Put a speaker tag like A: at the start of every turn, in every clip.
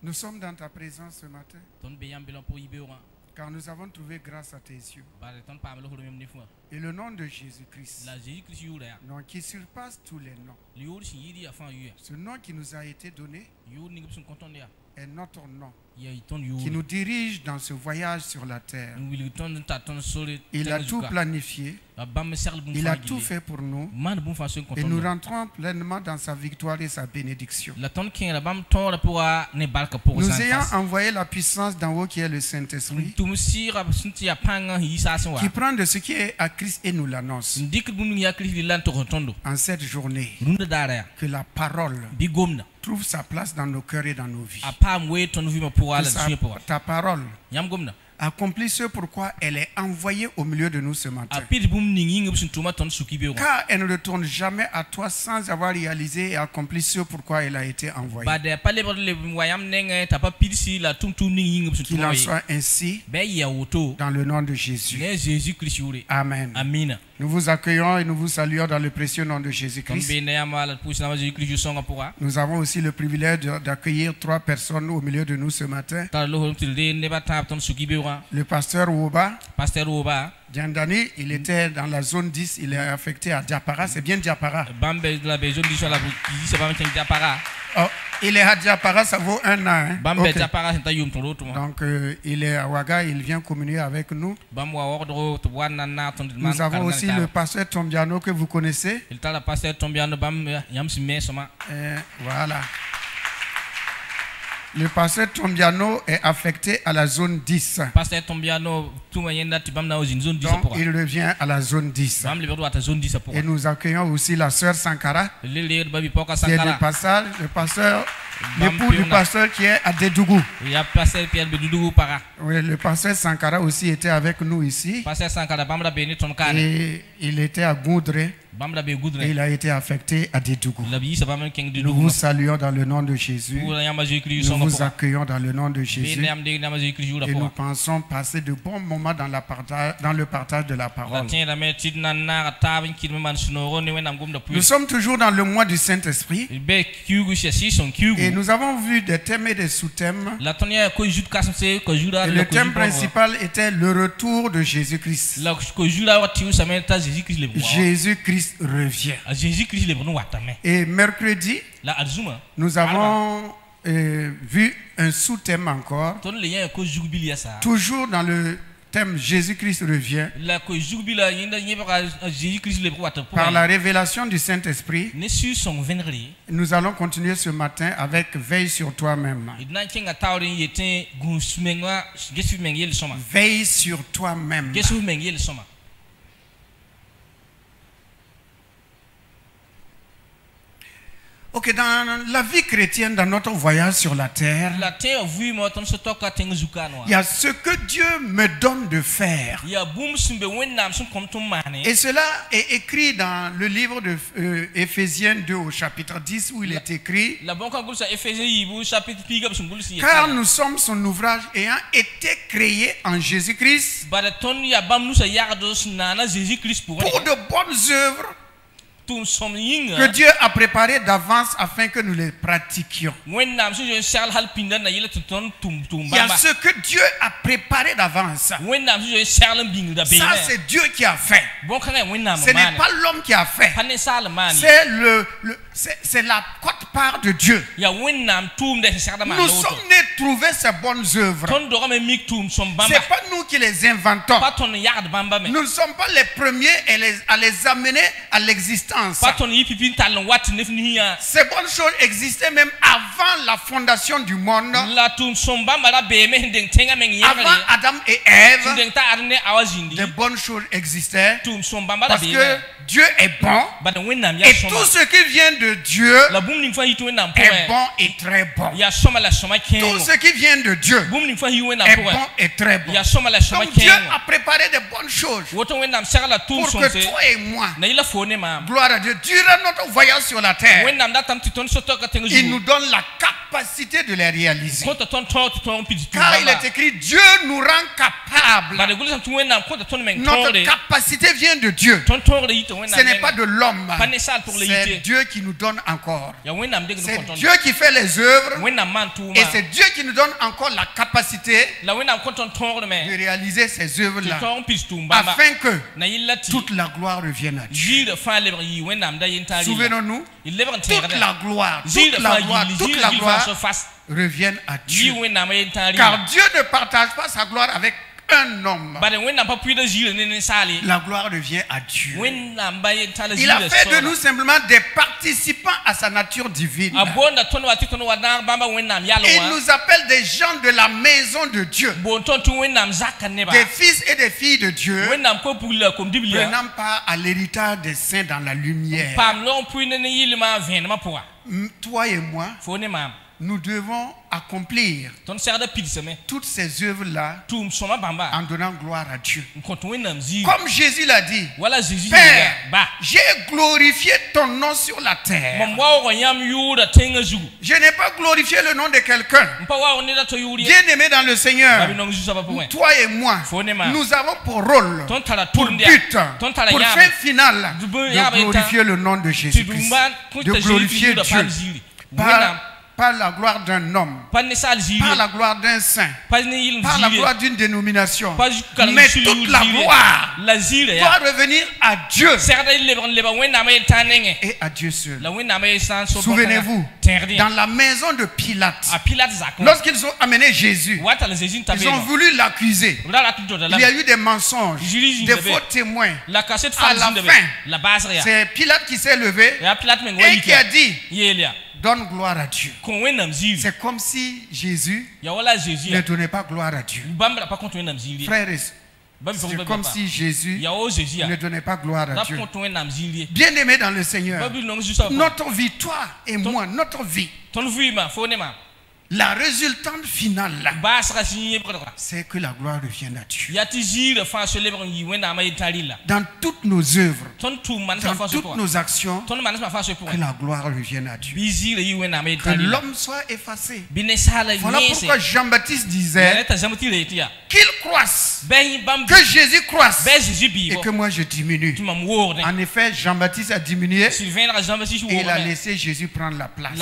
A: Nous sommes dans ta présence ce matin, car nous avons trouvé grâce à tes yeux. Et le nom de Jésus-Christ, nom qui surpasse tous les noms, ce nom qui nous a été donné est notre nom, qui nous dirige dans ce voyage sur la terre. Il a tout planifié, il a tout fait pour nous, et nous rentrons pleinement dans sa victoire et sa bénédiction. Nous ayant envoyé la puissance d'en haut qui est le Saint-Esprit, qui prend de ce qui est à Christ et nous l'annonce. En cette journée, que la parole trouve sa place dans nos cœurs et dans nos vies. Ta parole accomplit ce pourquoi elle est envoyée au milieu de nous ce matin. Car elle ne retourne jamais à toi sans avoir réalisé et accompli ce pourquoi elle a été envoyée. Qu'il en soit ainsi dans le nom de Jésus. Amen. Nous vous accueillons et nous vous saluons dans le précieux nom de Jésus-Christ. Nous avons aussi le privilège d'accueillir 3 personnes au milieu de nous ce matin. Le pasteur Woba, Djandani, il était dans la zone 10, il est affecté à Diapara, c'est bien Diapara. Oh, il est à Diapara, ça vaut 1 an. Hein? Okay. Donc il est à Ouaga, il vient communier avec nous. Nous avons aussi le pasteur Tombiano que vous connaissez. Voilà. Le pasteur Tombiano est affecté à la zone 10. Donc il revient à la zone 10. Et nous accueillons aussi la sœur Sankara, qui est de passage, le pasteur, l'époux du pasteur qui est à Dédougou. Oui, le pasteur Sankara aussi était avec nous ici. Et il était à Goudré. Et il a été affecté à Dédougou. Nous vous saluons dans le nom de Jésus. Nous vous accueillons dans le nom de Jésus. Et nous pensons passer de bons moments dans le partage de la parole. Nous sommes toujours dans le mois du Saint-Esprit. Et nous avons vu des thèmes et des sous-thèmes. Et le thème principal était le retour de Jésus-Christ. Jésus-Christ revient. Et mercredi, nous avons vu un sous-thème encore, toujours dans le thème Jésus-Christ revient, par la révélation du Saint-Esprit. Nous allons continuer ce matin avec veille sur toi-même. Veille sur toi-même. Ok, dans la vie chrétienne, dans notre voyage sur la terre, il y a ce que Dieu me donne de faire. Et cela est écrit dans le livre de Éphésiens 2 au chapitre 10 où il est écrit: car nous sommes son ouvrage ayant été créés en Jésus-Christ pour de bonnes œuvres que Dieu a préparé d'avance afin que nous les pratiquions. Il y a ce que Dieu a préparé d'avance. Ça, c'est Dieu qui a fait. Ce n'est pas l'homme qui a fait. C'est la quote-part de Dieu. Nous sommes nés trouver ces bonnes œuvres. Ce n'est pas nous qui les inventons. Nous ne sommes pas les premiers à les amener à l'existence. Ces bonnes choses existaient même avant la fondation du monde. Avant Adam et Ève, des bonnes choses existaient. Parce que Dieu est bon. Et tout ce qui vient de Dieu est bon et très bon. Tout ce qui vient de Dieu est bon et très bon. Donc Dieu a préparé de bonnes choses pour que toi et moi, gloire à Dieu, durant notre voyage sur la terre, il nous donne la capacité de les réaliser. Car il est écrit, Dieu nous rend capables. Notre capacité vient de Dieu. Ce n'est pas de l'homme. C'est Dieu qui nous donne encore. C'est Dieu qui fait les œuvres. Et c'est Dieu qui nous donne encore la capacité de réaliser ces œuvres-là. Afin que toute la gloire revienne à Dieu. Souvenons-nous, toute la gloire revienne à Dieu. Car Dieu ne partage pas sa gloire avec un homme. La gloire revient à Dieu. Il a fait de nous simplement des participants à sa nature divine. Il nous appelle des gens de la maison de Dieu, des fils et des filles de Dieu, prenant part à l'héritage des saints dans la lumière. Toi et moi, nous devons accomplir toutes ces œuvres-là en donnant gloire à Dieu. Comme Jésus l'a dit, Père, j'ai glorifié ton nom sur la terre. Je n'ai pas glorifié le nom de quelqu'un. Bien-aimé dans le Seigneur, toi et moi, nous avons pour rôle, pour but, pour fin finale, de glorifier le nom de Jésus-Christ, de glorifier Dieu. Par la gloire d'un homme, par la gloire d'un saint, par la gloire d'une dénomination. Mais toute la gloire doit revenir à Dieu et à Dieu seul. Souvenez-vous, dans la maison de Pilate, lorsqu'ils ont amené Jésus, ils ont voulu l'accuser. Il y a eu des mensonges, des faux témoins. À la fin, c'est Pilate qui s'est levé et qui a dit, donne gloire à Dieu. C'est comme si Jésus ne donnait pas gloire à Dieu. Frères et sœurs, c'est comme si Jésus ne donnait pas gloire à Dieu. Bien-aimés dans le Seigneur, notre vie, toi et moi, notre vie, la résultante finale, c'est que la gloire revienne à Dieu. Dans toutes nos œuvres, dans toutes nos actions, que la gloire revienne à Dieu. Que l'homme soit effacé. Voilà pourquoi Jean-Baptiste disait qu'il croisse, que Jésus croisse et que moi je diminue. En effet, Jean-Baptiste a diminué et il a laissé Jésus prendre la place.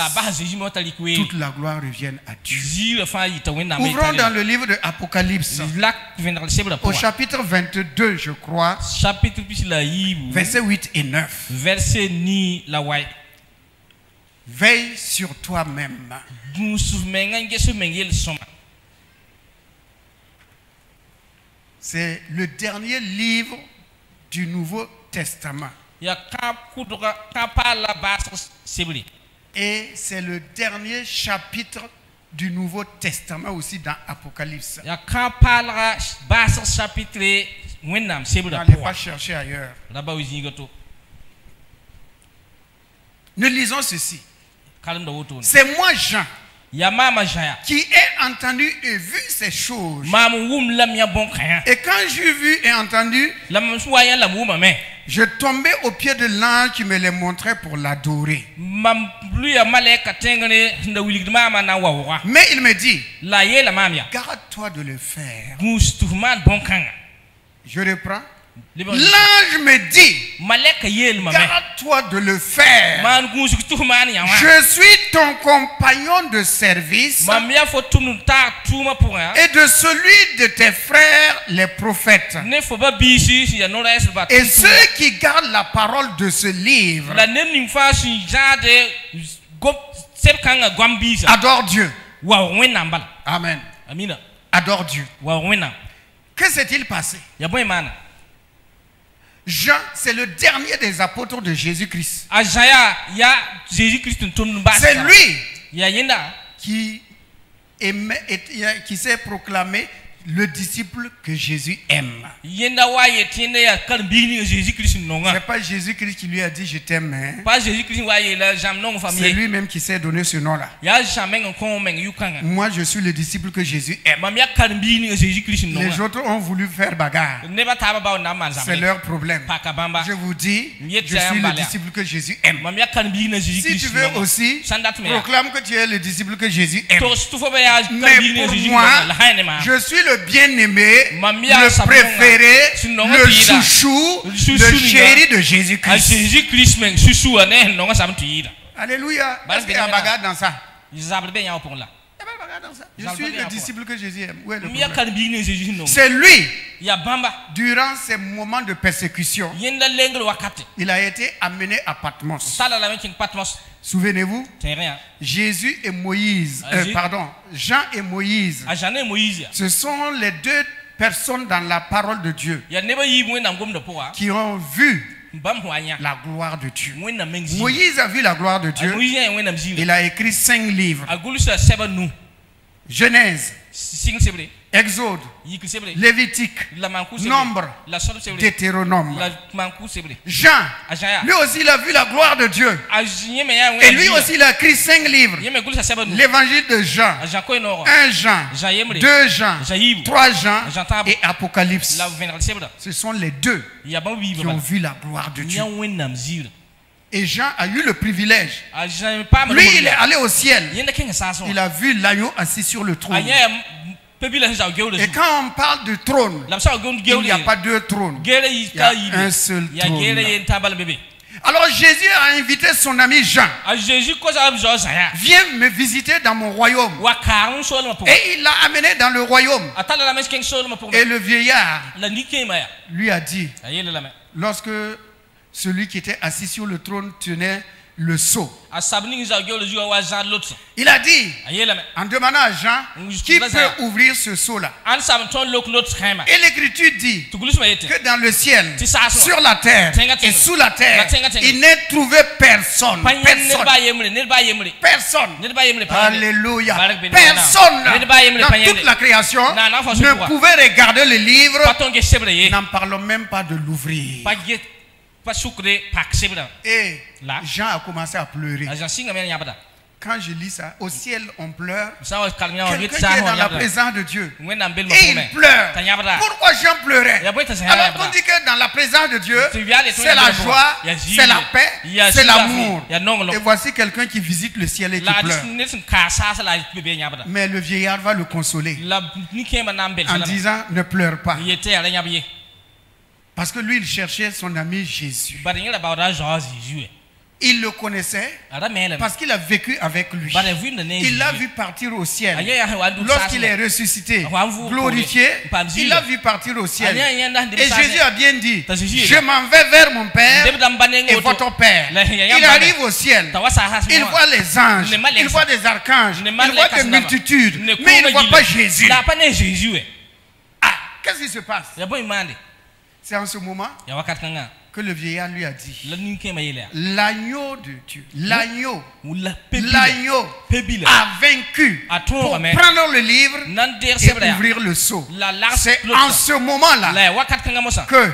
A: Toute la gloire revienne à Dieu. Ouvrons dans le livre de Apocalypse, au chapitre 22, je crois, versets 8 et 9. Veille sur toi-même. C'est le dernier livre du Nouveau Testament. Et c'est le dernier chapitre du Nouveau Testament aussi dans Apocalypse. N'allez pas chercher ailleurs. Nous lisons ceci. C'est moi Jean qui ai entendu et vu ces choses. Et quand j'ai vu et entendu, je tombais aux pieds de l'ange qui me les montrait pour l'adorer. Mais il me dit, garde-toi de le faire. Je reprends. L'ange me dit, garde-toi de le faire. Je suis ton compagnon de service et de celui de tes frères les prophètes. Et ceux qui gardent la parole de ce livre adore Dieu. Amen. Adore Dieu. Que s'est-il passé? Jean, c'est le dernier des apôtres de Jésus-Christ. C'est lui qui s'est proclamé le disciple que Jésus aime. C'est pas Jésus-Christ qui lui a dit je t'aime. Hein? C'est lui-même qui s'est donné ce nom-là. Moi je suis le disciple que Jésus aime. Les autres ont voulu faire bagarre. C'est leur problème. Je vous dis, je suis le disciple que Jésus aime. Si tu veux aussi, proclame que tu es le disciple que Jésus aime. Mais pour moi, je suis le bien-aimé, le préféré, le chouchou, le chéri de Jésus-Christ. Alléluia. Est-ce qu'il y a bagarre dans ça? Je suis le disciple que Jésus aime. Où est le problème? C'est lui, durant ces moments de persécution, il a été amené à Patmos. Souvenez-vous, Jésus et Moïse, Jean et Moïse, ce sont les deux personnes dans la parole de Dieu qui ont vu la gloire de Dieu. Moïse a vu la gloire de Dieu. Il a écrit 5 livres. Genèse, Exode, Lévitique, Nombre, Deutéronome. Jean, lui aussi il a vu la gloire de Dieu. Et lui aussi il a écrit 5 livres. L'évangile de Jean, 1 Jean, 2 Jean, 3 Jean et Apocalypse. Ce sont les deux qui ont vu la gloire de Dieu. Et Jean a eu le privilège. Lui, il est allé au ciel. Il a vu l'agneau assis sur le trône. Et quand on parle de trône, il n'y a pas deux trônes. Il y a un seul trône. Alors Jésus a invité son ami Jean. Viens me visiter dans mon royaume. Et il l'a amené dans le royaume. Et le vieillard lui a dit, lorsque celui qui était assis sur le trône tenait le seau, il a dit, en demandant à Jean, qui peut ouvrir ce seau-là? Et l'écriture dit que dans le ciel, sur la terre et sous la terre, il n'est trouvé personne. Personne. Alléluia. Personne dans toute la création ne pouvait regarder le livre. N'en parlons même pas de l'ouvrir. Et Jean a commencé à pleurer. Quand je lis ça, au ciel on pleure. Quelqu'un qui est dans la présence de Dieu. Et il pleure. Pourquoi Jean pleurait? Alors on dit que dans la présence de Dieu, c'est la joie, c'est la paix, c'est l'amour. Et voici quelqu'un qui visite le ciel et qui pleure. Mais le vieillard va le consoler en disant, ne pleure pas. Parce que lui, il cherchait son ami Jésus. Il le connaissait parce qu'il a vécu avec lui. Il l'a vu partir au ciel. Lorsqu'il est ressuscité, glorifié, il l'a vu partir au ciel. Et Jésus a bien dit, je m'en vais vers mon Père et votre Père. Il arrive au ciel. Il voit les anges, il voit des archanges, il voit des multitudes. Mais il ne voit pas Jésus. Ah, qu'est-ce qui se passe? C'est en ce moment que le vieillard lui a dit, l'agneau de Dieu, l'agneau a vaincu pour prendre le livre et ouvrir le seau. C'est en ce moment-là que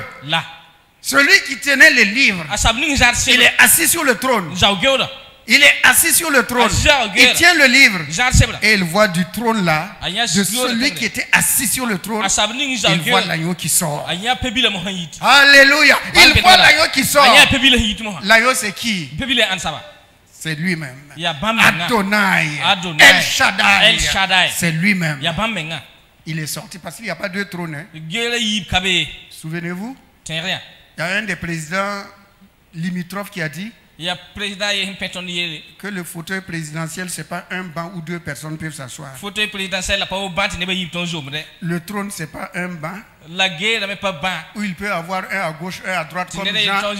A: celui qui tenait le livre, il est assis sur le trône. Il est assis sur le trône. Il tient le livre. Et il voit du trône là, de celui qui était assis sur le trône, il voit l'agneau qui sort. Alléluia. Il voit l'agneau qui sort. L'agneau c'est qui? C'est lui-même. Adonai. El Shaddai. C'est lui-même. Il est sorti parce qu'il n'y a pas deux trônes. Hein. Souvenez-vous, il y a un des présidents limitrophes qui a dit que le fauteuil présidentiel, c'est pas un banc où deux personnes peuvent s'asseoir. Le trône, c'est pas un banc où il peut avoir un à gauche, un à droite, comme Jean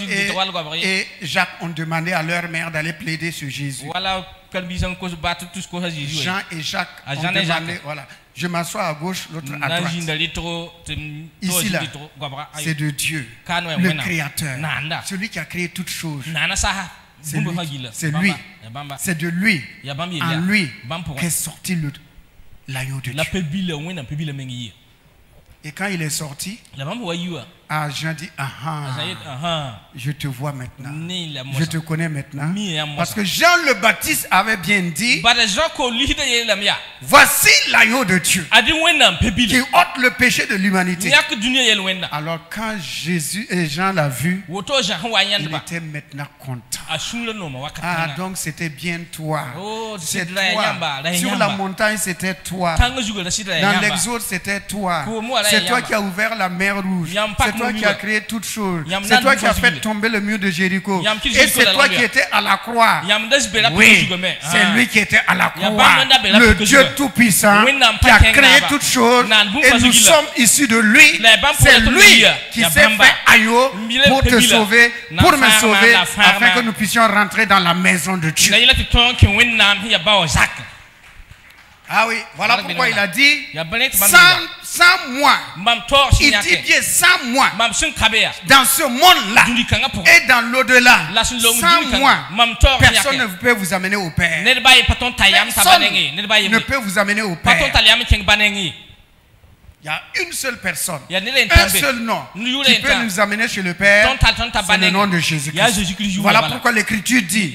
A: et Jacques ont demandé à leur mère d'aller plaider sur Jésus. Jean et Jacques ont demandé, voilà, je m'assois à gauche, l'autre à droite. Ici là, c'est de Dieu, le Créateur, celui qui a créé toutes choses. C'est lui, c'est de lui, en lui qu'est sorti l'agneau de Dieu. Et quand il est sorti, Jean dit, je te vois maintenant. Je te connais maintenant. Parce que Jean le Baptiste avait bien dit, voici l'agneau de Dieu qui ôte le péché de l'humanité. Alors quand Jean l'a vu, il était maintenant content. Ah, donc c'était bien toi. C'est toi. Sur la montagne, c'était toi. Dans l'Exode, c'était toi. C'est toi qui as ouvert la mer Rouge. C'est toi qui as créé toutes choses. C'est toi qui as fait tomber le mur de Jéricho. Et c'est toi qui étais à la croix. Oui, c'est lui qui était à la croix. Le Dieu Tout-Puissant qui a créé toutes choses. Et nous sommes issus de lui. C'est lui qui s'est fait agneau pour te sauver, pour me sauver, afin que nous puissions rentrer dans la maison de Dieu. Ah oui, voilà pourquoi il a dit sans moi. Il dit bien sans moi. Dans ce monde-là et dans l'au-delà, sans moi, personne ne peut vous amener au Père. Personne ne peut vous amener au Père. Il y a une seule personne, un seul nom qui peut nous amener chez le Père, c'est le nom de Jésus-Christ. Voilà pourquoi l'Écriture dit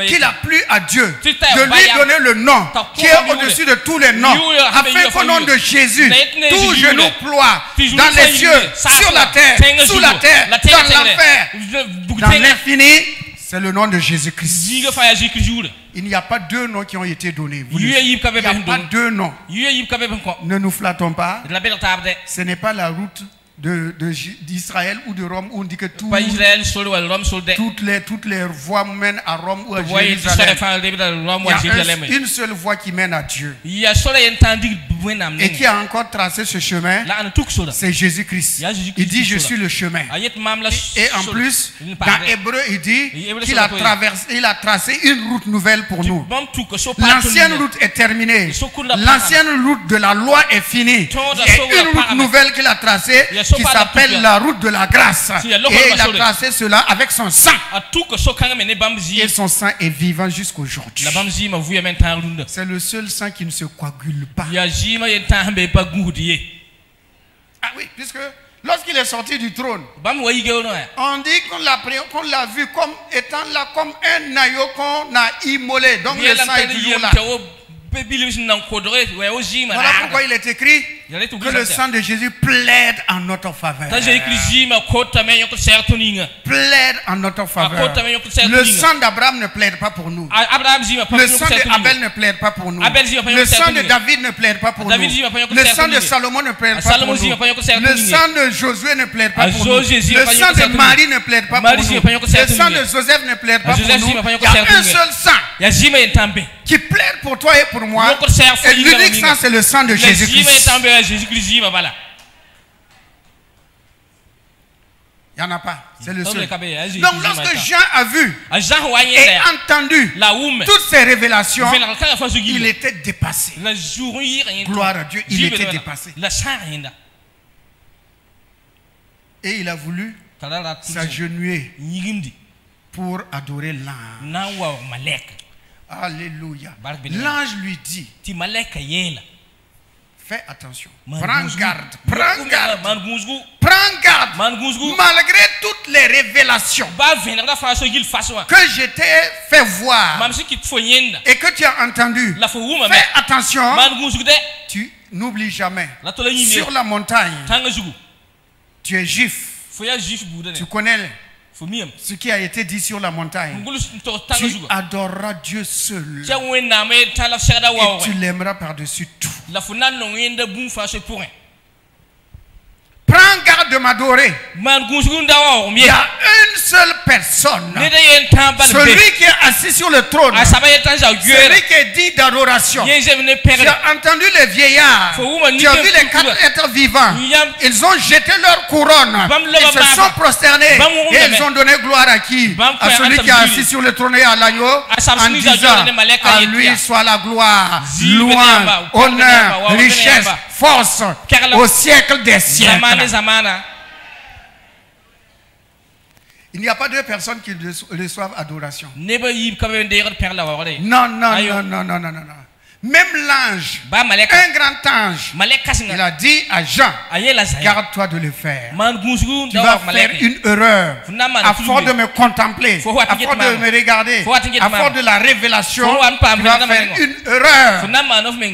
A: qu'il a plu à Dieu de lui donner le nom qui est au-dessus de tous les noms, afin qu'au nom de Jésus, tout genou ploie dans les cieux, sur la terre, sous la terre, dans l'enfer, dans l'infini. C'est le nom de Jésus-Christ. Il n'y a pas deux noms qui ont été donnés. Il n'y a pas deux noms. Ne nous flattons pas. Ce n'est pas la route d'Israël ou de Rome où on dit que toutes les voies mènent à Rome ou à Jérusalem. Il y a une seule voie qui mène à Dieu. Et qui a encore tracé ce chemin, c'est Jésus-Christ. Il dit je suis le chemin. Et en plus, dans Hébreu, il dit qu'il a tracé une route nouvelle pour nous. L'ancienne route est terminée. L'ancienne route de la loi est finie. Il y a une route nouvelle qu'il a tracée qui s'appelle la route de la grâce. Et il a tracé cela avec son sang. Et son sang est vivant jusqu'aujourd'hui. C'est le seul sang qui ne se coagule pas. Ah oui, puisque lorsqu'il est sorti du trône, on dit qu'on l'a vu comme étant là comme un agneau qu'on a immolé. Donc le sang est toujours là. Voilà pourquoi il est écrit que le sang de Jésus plaide en notre faveur. Plaide en notre faveur. Le sang d'Abraham ne plaide pas pour nous. Le sang d'Abel ne plaide pas pour nous. Le sang de David ne plaide pas pour nous. Le sang de Salomon ne plaide pas pour nous. Le sang de Josué ne plaide pas pour nous. Le sang de Marie ne plaide pas pour nous. Le sang de Joseph ne plaide pas pour nous. Il y a un seul sang qui plaide pour toi et pour moi. Et l'unique sang, c'est le sang de Jésus-Christ. Il n'y en a pas. C'est le seul. Donc lorsque Jean a vu et entendu toutes ces révélations, il était dépassé. Gloire à Dieu, il était dépassé. Et il a voulu s'agenouiller pour adorer l'ange. Alléluia. L'ange lui dit, fais attention, prends garde, prends garde, prends garde, malgré toutes les révélations que je t'ai fait voir et que tu as entendu. Fais attention, tu n'oublies jamais. Sur la montagne, tu es juif, tu connais ce qui a été dit sur la montagne. Tu adoreras Dieu seul et tu l'aimeras par-dessus tout. Prends garde de m'adorer. Il y a une seule personne, celui qui est assis sur le trône, celui qui est dit d'adoration. Tu as entendu les vieillards, tu as vu les quatre êtres vivants. Ils ont jeté leur couronne, ils se sont prosternés et ils ont donné gloire à qui? À celui qui est assis sur le trône et à l'agneau, en disant à lui soit la gloire, louange, honneur, richesse, force au siècle des siècles. Il n'y a pas deux personnes qui reçoivent adoration. Non, non, non, non, non, non, non. Même l'ange, un grand ange, il a dit à Jean, garde-toi de le faire. Tu vas faire une erreur. À force de me contempler, à force de me regarder, à force de la révélation, tu vas faire une erreur.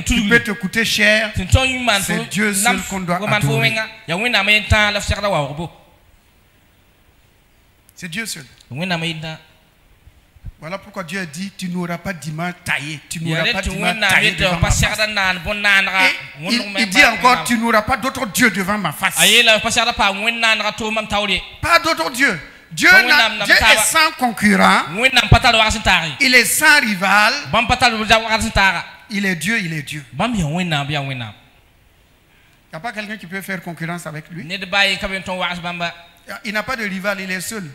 A: Tu peux te coûter cher. C'est Dieu seul qu'on doit adorer. C'est Dieu seul. Voilà pourquoi Dieu a dit, tu n'auras pas d'image taillée. Tu n'auras pas d'image taillée devant ma face. Et il dit encore, tu n'auras pas d'autre Dieu devant ma face. Pas d'autre Dieu. Dieu est sans concurrent. Il est sans rival. Il est Dieu, il est Dieu. Il n'y a pas quelqu'un qui peut faire concurrence avec lui. Il n'a pas de rival, il est seul.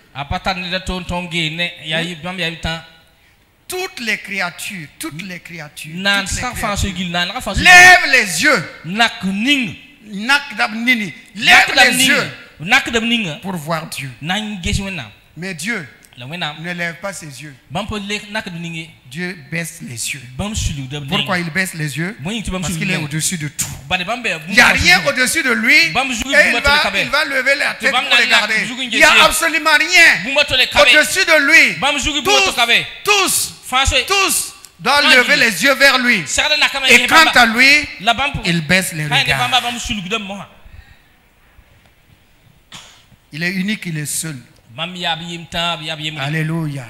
A: Toutes les créatures, lève les yeux. Lève les yeux pour voir Dieu. Mais Dieu ne lève pas ses yeux. Dieu baisse les yeux. Pourquoi il baisse les yeux? Parce qu'il est au-dessus de tout. Il n'y a rien au-dessus de lui. Et il va lever la tête pour regarder. Il n'y a absolument rien au-dessus de lui. Tous doivent lever les yeux vers lui. Et quant à lui, il baisse les regards. Il est unique, il est seul. Alléluia.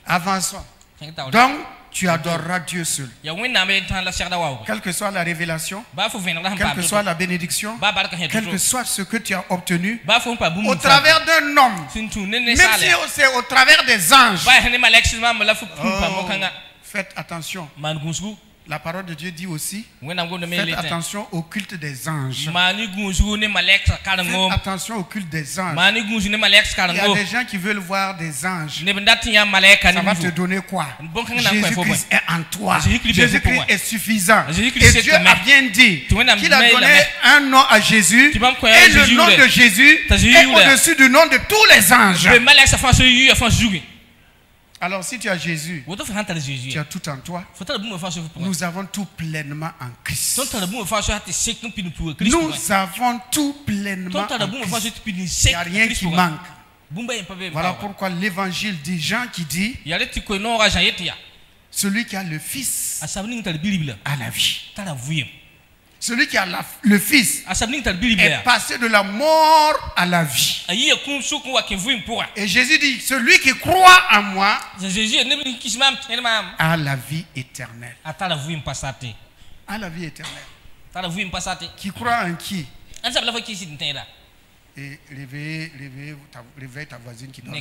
A: Avançons. Donc, tu adoreras Dieu seul. Quelle que soit la révélation, quelle que soit la bénédiction, quel que soit ce que tu as obtenu, au travers d'un homme, même si c'est au travers des anges. Faites attention. La parole de Dieu dit aussi, faites attention au culte des anges. Faites attention au culte des anges. Il y a des gens qui veulent voir des anges. Ça va te donner quoi? Jésus-Christ est en toi. Jésus-Christ est suffisant. Et Dieu a bien dit qu'il a donné un nom à Jésus. Et le nom de Jésus est au-dessus du nom de tous les anges. Alors si tu as Jésus, tu as tout en toi. Nous avons tout pleinement en Christ. Nous avons tout pleinement en Christ. Il n'y a rien qui manque. Voilà pourquoi l'évangile dit, Jean qui dit, celui qui a le Fils a la vie. Celui qui a le Fils est passé de la mort à la vie. Et Jésus dit, celui qui croit en moi a la vie éternelle. A la vie éternelle. Qui croit en qui? Et réveille ta voisine qui dort là.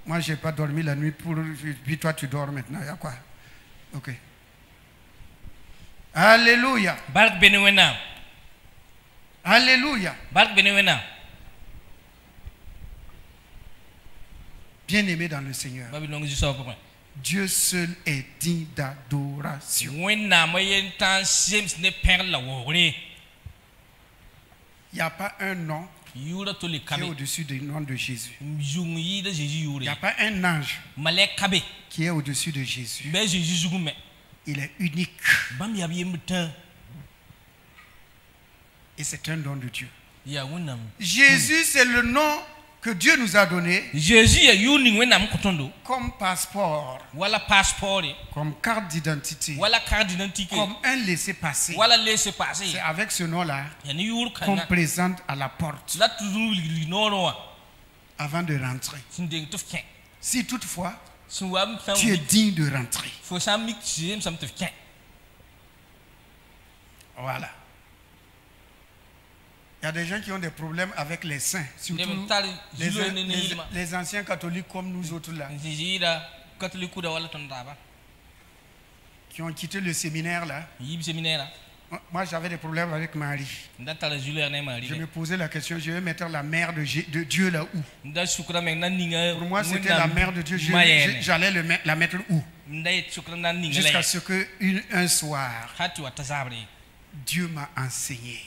A: Moi, je n'ai pas dormi la nuit, puis toi, tu dors maintenant. Il y a quoi? Ok. Alléluia. Alléluia. Bien-aimé dans le Seigneur, Dieu seul est digne d'adoration. Il n'y a pas un nom qui est au-dessus du nom de Jésus. Il n'y a pas un ange qui est au-dessus de Jésus. Il est unique. Et c'est un don de Dieu. Jésus, c'est le nom que Dieu nous a donné comme passeport, comme carte d'identité, comme un laissez-passer. C'est avec ce nom-là qu'on présente à la porte avant de rentrer. Si toutefois tu es digne de rentrer. Voilà. Il y a des gens qui ont des problèmes avec les saints, surtout les anciens catholiques comme nous autres là, qui ont quitté le séminaire là. Moi j'avais des problèmes avec Marie. Je me posais la question, je vais mettre la mère de Dieu là où? Pour moi c'était la mère de Dieu, j'allais la mettre où? Jusqu'à ce qu'un soir, Dieu m'a enseigné.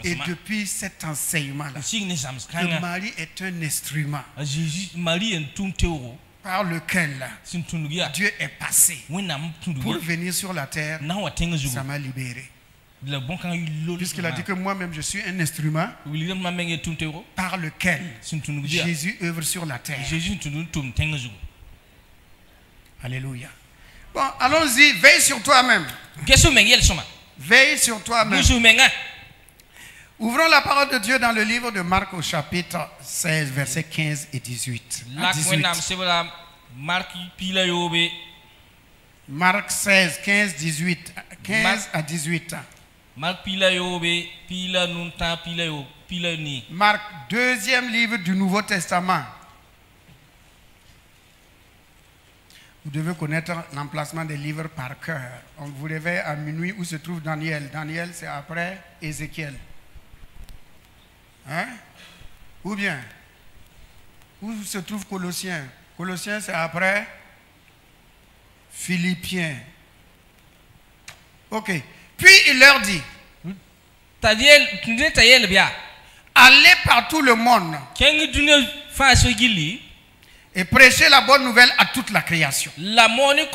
A: Et depuis cet enseignement-là, que Marie est un instrument par lequel Dieu est passé pour venir sur la terre, ça m'a libéré. Puisqu'il a dit que moi-même je suis un instrument par lequel Jésus œuvre sur la terre. Alléluia. Bon, allons-y, veille sur toi-même. Veille sur toi-même. Ouvrons la parole de Dieu dans le livre de Marc au chapitre 16, versets 15 et 18. Marc 16, 15, 18. 15 à 18. Marc, deuxième livre du Nouveau Testament. Vous devez connaître l'emplacement des livres par cœur. On vous réveille à minuit où se trouve Daniel. Daniel, c'est après Ézéchiel. Hein? Ou bien, où se trouve Colossiens? Colossiens, c'est après Philippiens. Ok. Puis il leur dit, allez par tout le monde et prêchez la bonne nouvelle à toute la création. Celui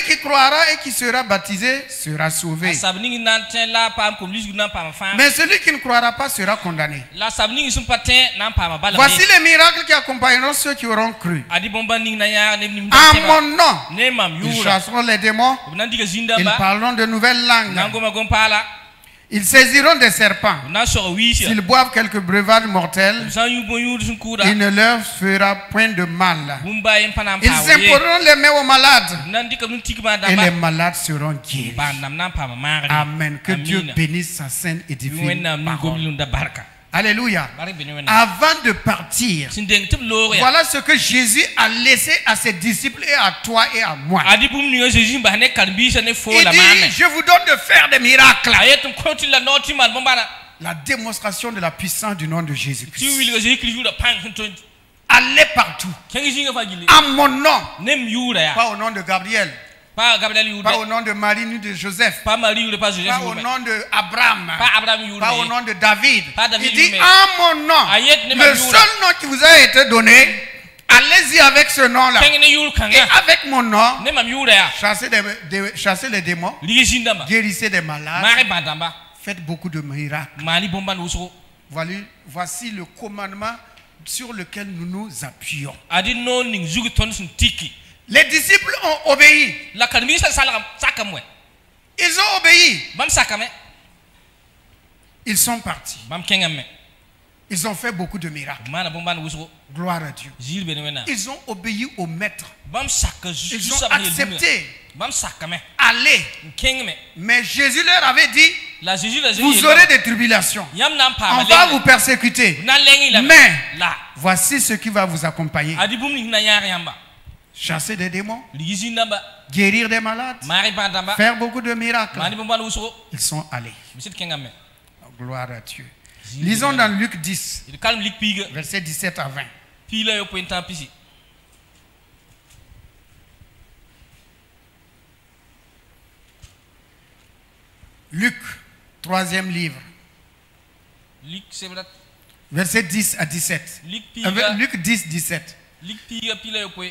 A: qui croira et qui sera baptisé sera sauvé. Mais celui qui ne croira pas sera condamné. Voici les miracles qui accompagneront ceux qui auront cru. En mon nom, ils chasseront les démons, ils parleront de nouvelles langues. Ils saisiront des serpents. S'ils boivent quelques breuvages mortels, il ne leur fera point de mal. Ils imposeront les mains aux malades et les malades seront guéris. Amen. Que Dieu bénisse sa sainte et divine parole. Alléluia. Avant de partir, voilà ce que Jésus a laissé à ses disciples et à toi et à moi. Il dit, je vous donne de faire des miracles. La démonstration de la puissance du nom de Jésus-Christ. Allez partout. À mon nom. Pas au nom de Gabriel. Pas au nom de Marie ni de Joseph. Pas au nom d'Abraham. Pas au nom de David. Il dit en mon nom. Le seul nom qui vous a été donné. Allez-y avec ce nom-là. Et avec mon nom, chassez les démons. Guérissez des malades. Faites beaucoup de miracles. Voici le commandement sur lequel nous nous appuyons. Les disciples ont obéi. Ils ont obéi. Ils sont partis. Ils ont fait beaucoup de miracles. Gloire à Dieu. Ils ont obéi au maître. Ils ont accepté. Allez. Mais Jésus leur avait dit, vous aurez des tribulations. On va vous persécuter. Mais voici ce qui va vous accompagner. Chasser des démons, guérir des malades, faire beaucoup de miracles. Ils sont allés. Gloire à Dieu. Lisons dans Luc 10, versets 17 à 20. Luc, troisième livre. Versets 10 à 17. Luc 10, 17.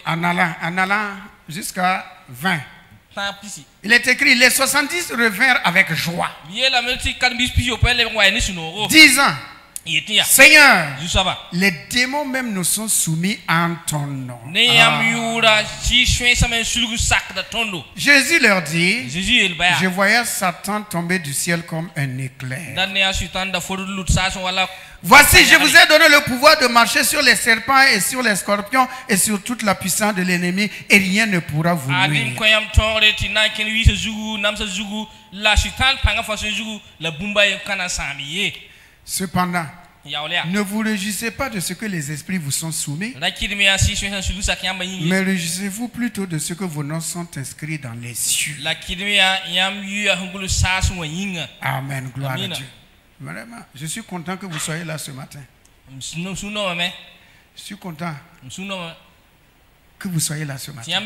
A: En allant jusqu'à 20. Il est écrit, les 70 revinrent avec joie, disant, Seigneur, les démons même nous sont soumis en ton nom. Jésus leur dit, je voyais Satan tomber du ciel comme un éclair. Voici, je vous ai donné le pouvoir de marcher sur les serpents et sur les scorpions et sur toute la puissance de l'ennemi, et rien ne pourra vous nuire. Cependant, ne vous réjouissez pas de ce que les esprits vous sont soumis, mais réjouissez-vous plutôt de ce que vos noms sont inscrits dans les cieux. Amen, gloire à Dieu. Vraiment, je suis content que vous soyez là ce matin. Je suis content. que vous soyez là ce matin.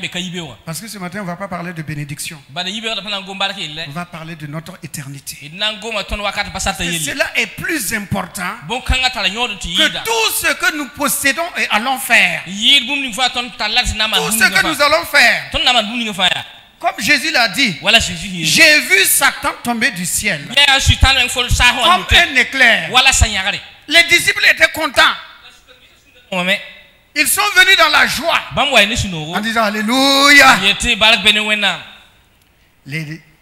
A: Parce que ce matin, on ne va pas parler de bénédiction. On va parler de notre éternité. Et cela est plus important que tout ce que nous possédons et allons faire. Tout ce que nous allons faire. Comme Jésus l'a dit, j'ai vu Satan tomber du ciel comme un éclair. Les disciples étaient contents. Ils sont venus dans la joie en disant Alléluia.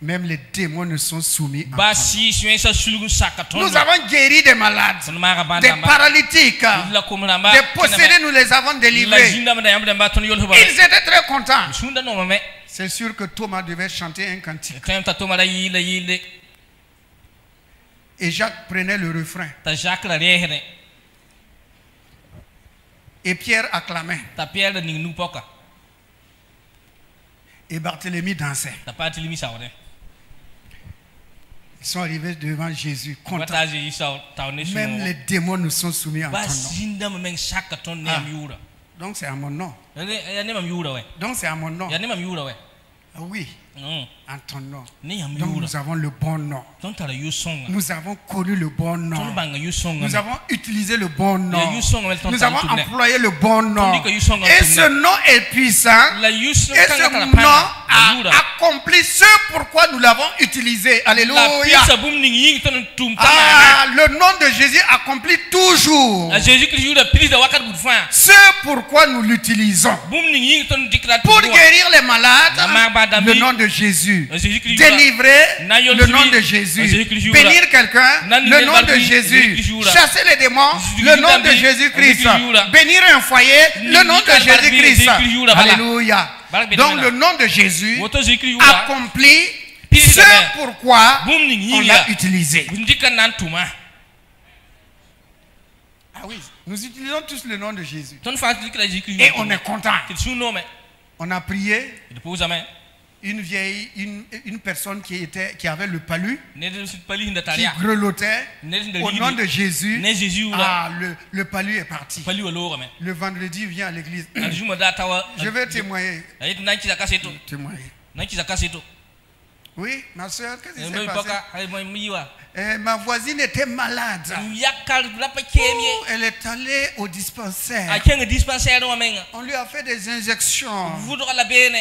A: Même les démons ne sont soumis à nous. Nous avons guéri des malades, des paralytiques, des possédés, nous les avons délivrés. Ils étaient très contents. C'est sûr que Thomas devait chanter un cantique. Et Jacques prenait le refrain. Et Pierre acclamait. Et Barthélemy dansait. Ils sont arrivés devant Jésus, contents. Même les démons nous sont soumis en ton nom. Ah. Donc c'est à mon nom. Donc c'est à mon nom. Ah oui, en ton nom. Donc nous avons le bon nom. Nous avons connu le bon nom. Nous avons utilisé le bon nom. Nous avons employé le bon nom. Et ce nom est puissant. Et ce nom a accompli ce pourquoi nous l'avons utilisé. Alléluia. Ah, le nom de Jésus accomplit toujours ce pourquoi nous l'utilisons. Pour guérir les malades, le nom de Jésus. Délivrer, le nom de Jésus. Bénir quelqu'un, le nom de Jésus. Chasser les démons, le nom de Jésus-Christ. Bénir un foyer, le nom de Jésus-Christ. Alléluia. Donc le nom de Jésus accomplit ce pourquoi on l'a utilisé. Ah oui, nous utilisons tous le nom de Jésus. Et on est content. On a prié. Une personne qui avait le palu, qui grelottait, au nom de Jésus, le palu est parti. Le vendredi, vient à l'église. Je vais témoigner. Oui, ma soeur, qu'est-ce qui s'est passé? Ma voisine était malade. Elle est allée au dispensaire. On lui a fait des injections,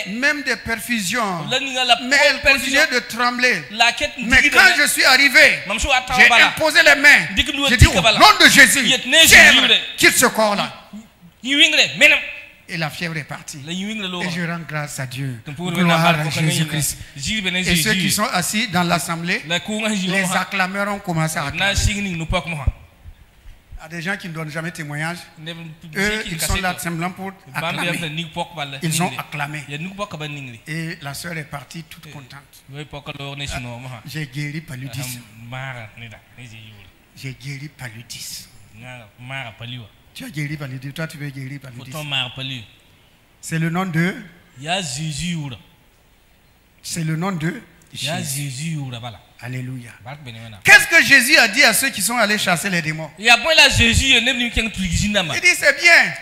A: même des perfusions. Mais elle continuait de trembler. Mais quand je suis arrivé, j'ai imposé les mains. J'ai dit au nom de Jésus, fièvre, quitte ce corps-là. Et la fièvre est partie. Et je rends grâce à Dieu. Gloire à Jésus-Christ. Et ceux qui sont assis dans l'assemblée, les acclameurs ont commencé à acclamer. Il y a des gens qui ne donnent jamais témoignage. Eux, ils sont là simplement pour acclamer. Ils ont acclamé. Et la sœur est partie toute contente. J'ai guéri paludisme. J'ai guéri paludisme. Tu as guéri paludisme. Toi, tu veux guérir paludisme. C'est le nom de C'est le nom de Jésus. Alléluia. Qu'est-ce que Jésus a dit à ceux qui sont allés chasser les démons? Il dit c'est bien,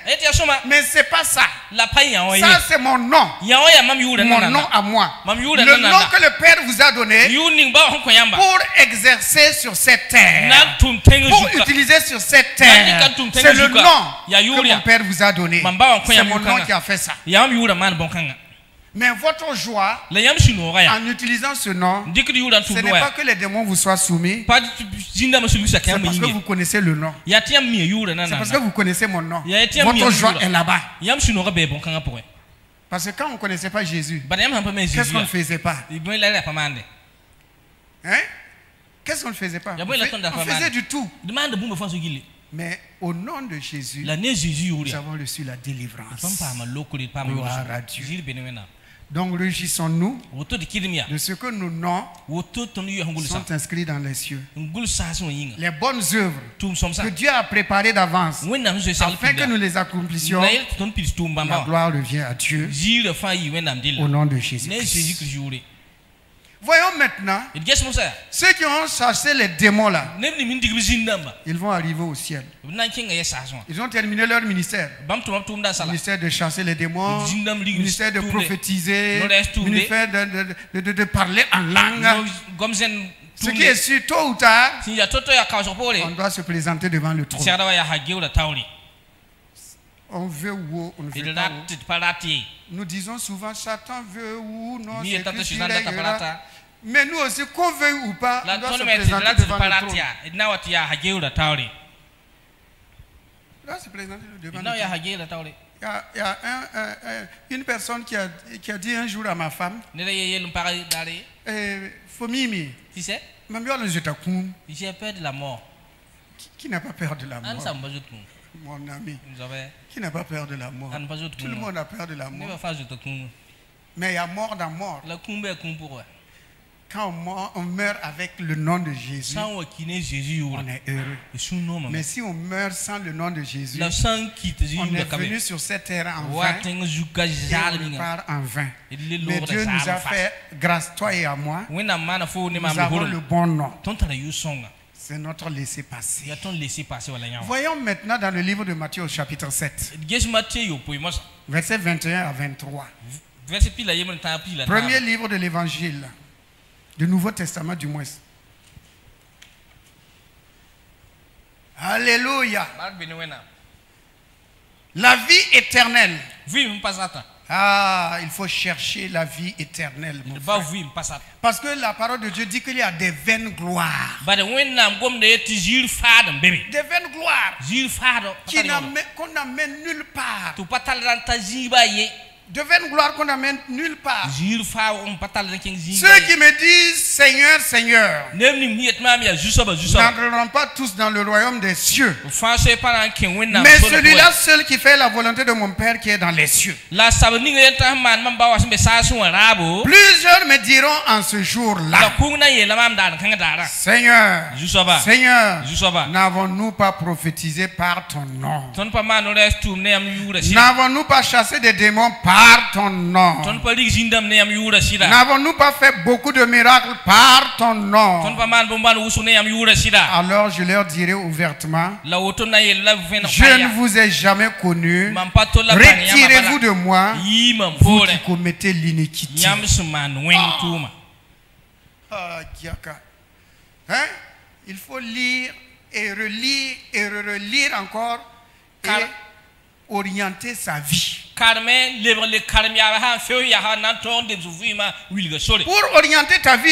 A: mais c'est pas ça. Ça c'est mon nom. Mon nom à moi. Le nom que le Père vous a donné pour exercer sur cette terre, pour utiliser sur cette terre. C'est le nom que mon Père vous a donné. C'est mon nom qui a fait ça. Mais votre joie en utilisant ce nom, ce n'est pas que les démons vous soient soumis. C'est parce que vous connaissez le nom. C'est parce que vous connaissez mon nom. Votre joie est là-bas. Parce que quand on ne connaissait pas Jésus, qu'est-ce qu'on ne faisait pas? Hein? Qu'est-ce qu'on ne faisait pas? On faisait du tout. Mais au nom de Jésus, nous avons reçu la délivrance. Gloire à Dieu. Donc réjouissons-nous de ce que nos noms sont inscrits dans les cieux. Les bonnes œuvres que Dieu a préparées d'avance afin que nous les accomplissions, la gloire revient à Dieu au nom de Jésus. Voyons maintenant, ceux qui ont chassé les démons là, ils vont arriver au ciel. Ils ont terminé leur ministère. Ministère de chasser les démons, ministère de prophétiser, ministère de parler en langue. Ce qui est sûr, tôt ou tard, on doit se présenter devant le trône. On veut ou on ne veut pas. Nous disons souvent, Satan veut ou non, c'est Christ, il est. Mais nous aussi, qu'on veuille ou pas, on doit se présenter devant le trône. On doit se présenter devant le trône. Il y a une personne qui a dit un jour à ma femme, Fomimi,
B: j'ai peur de la mort.
A: Qui n'a pas peur de la mort? Mon ami, qui n'a pas peur de la mort? Tout le monde a peur de la mort. Mais il y a mort dans mort. Quand on meurt avec le nom de Jésus, on est heureux. Mais si on meurt sans le nom de Jésus, on est venu sur cette terre en vain et on part en vain. Mais Dieu nous a fait grâce, toi et à moi, nous avons le bon nom. C'est notre laissez-passer. Voyons maintenant dans le livre de Matthieu au chapitre 7, versets 21 à 23. Premier livre de l'évangile, du Nouveau Testament du moins. Alléluia. La vie éternelle. Ah, il faut chercher la vie éternelle. Parce que la parole de Dieu dit qu'il y a des vaines gloires. Des vaines gloires qu'on n'amène nulle part. De vaines gloires qu'on n'amène nulle part. Ceux qui me disent Seigneur, Seigneur n'entreront pas tous dans le royaume des cieux. Mais celui-là seul qui fait la volonté de mon Père qui est dans les cieux. Plusieurs me diront en ce jour-là, Seigneur, Seigneur, n'avons-nous pas prophétisé par ton nom? N'avons-nous pas chassé des démons par ton nom? N'avons-nous pas fait beaucoup de miracles par ton nom? Alors je leur dirai ouvertement, je ne vous ai jamais connu. Retirez-vous de moi, vous qui commettez l'iniquité. Hein? Il faut lire et relire encore et orienter sa vie. Pour orienter ta vie,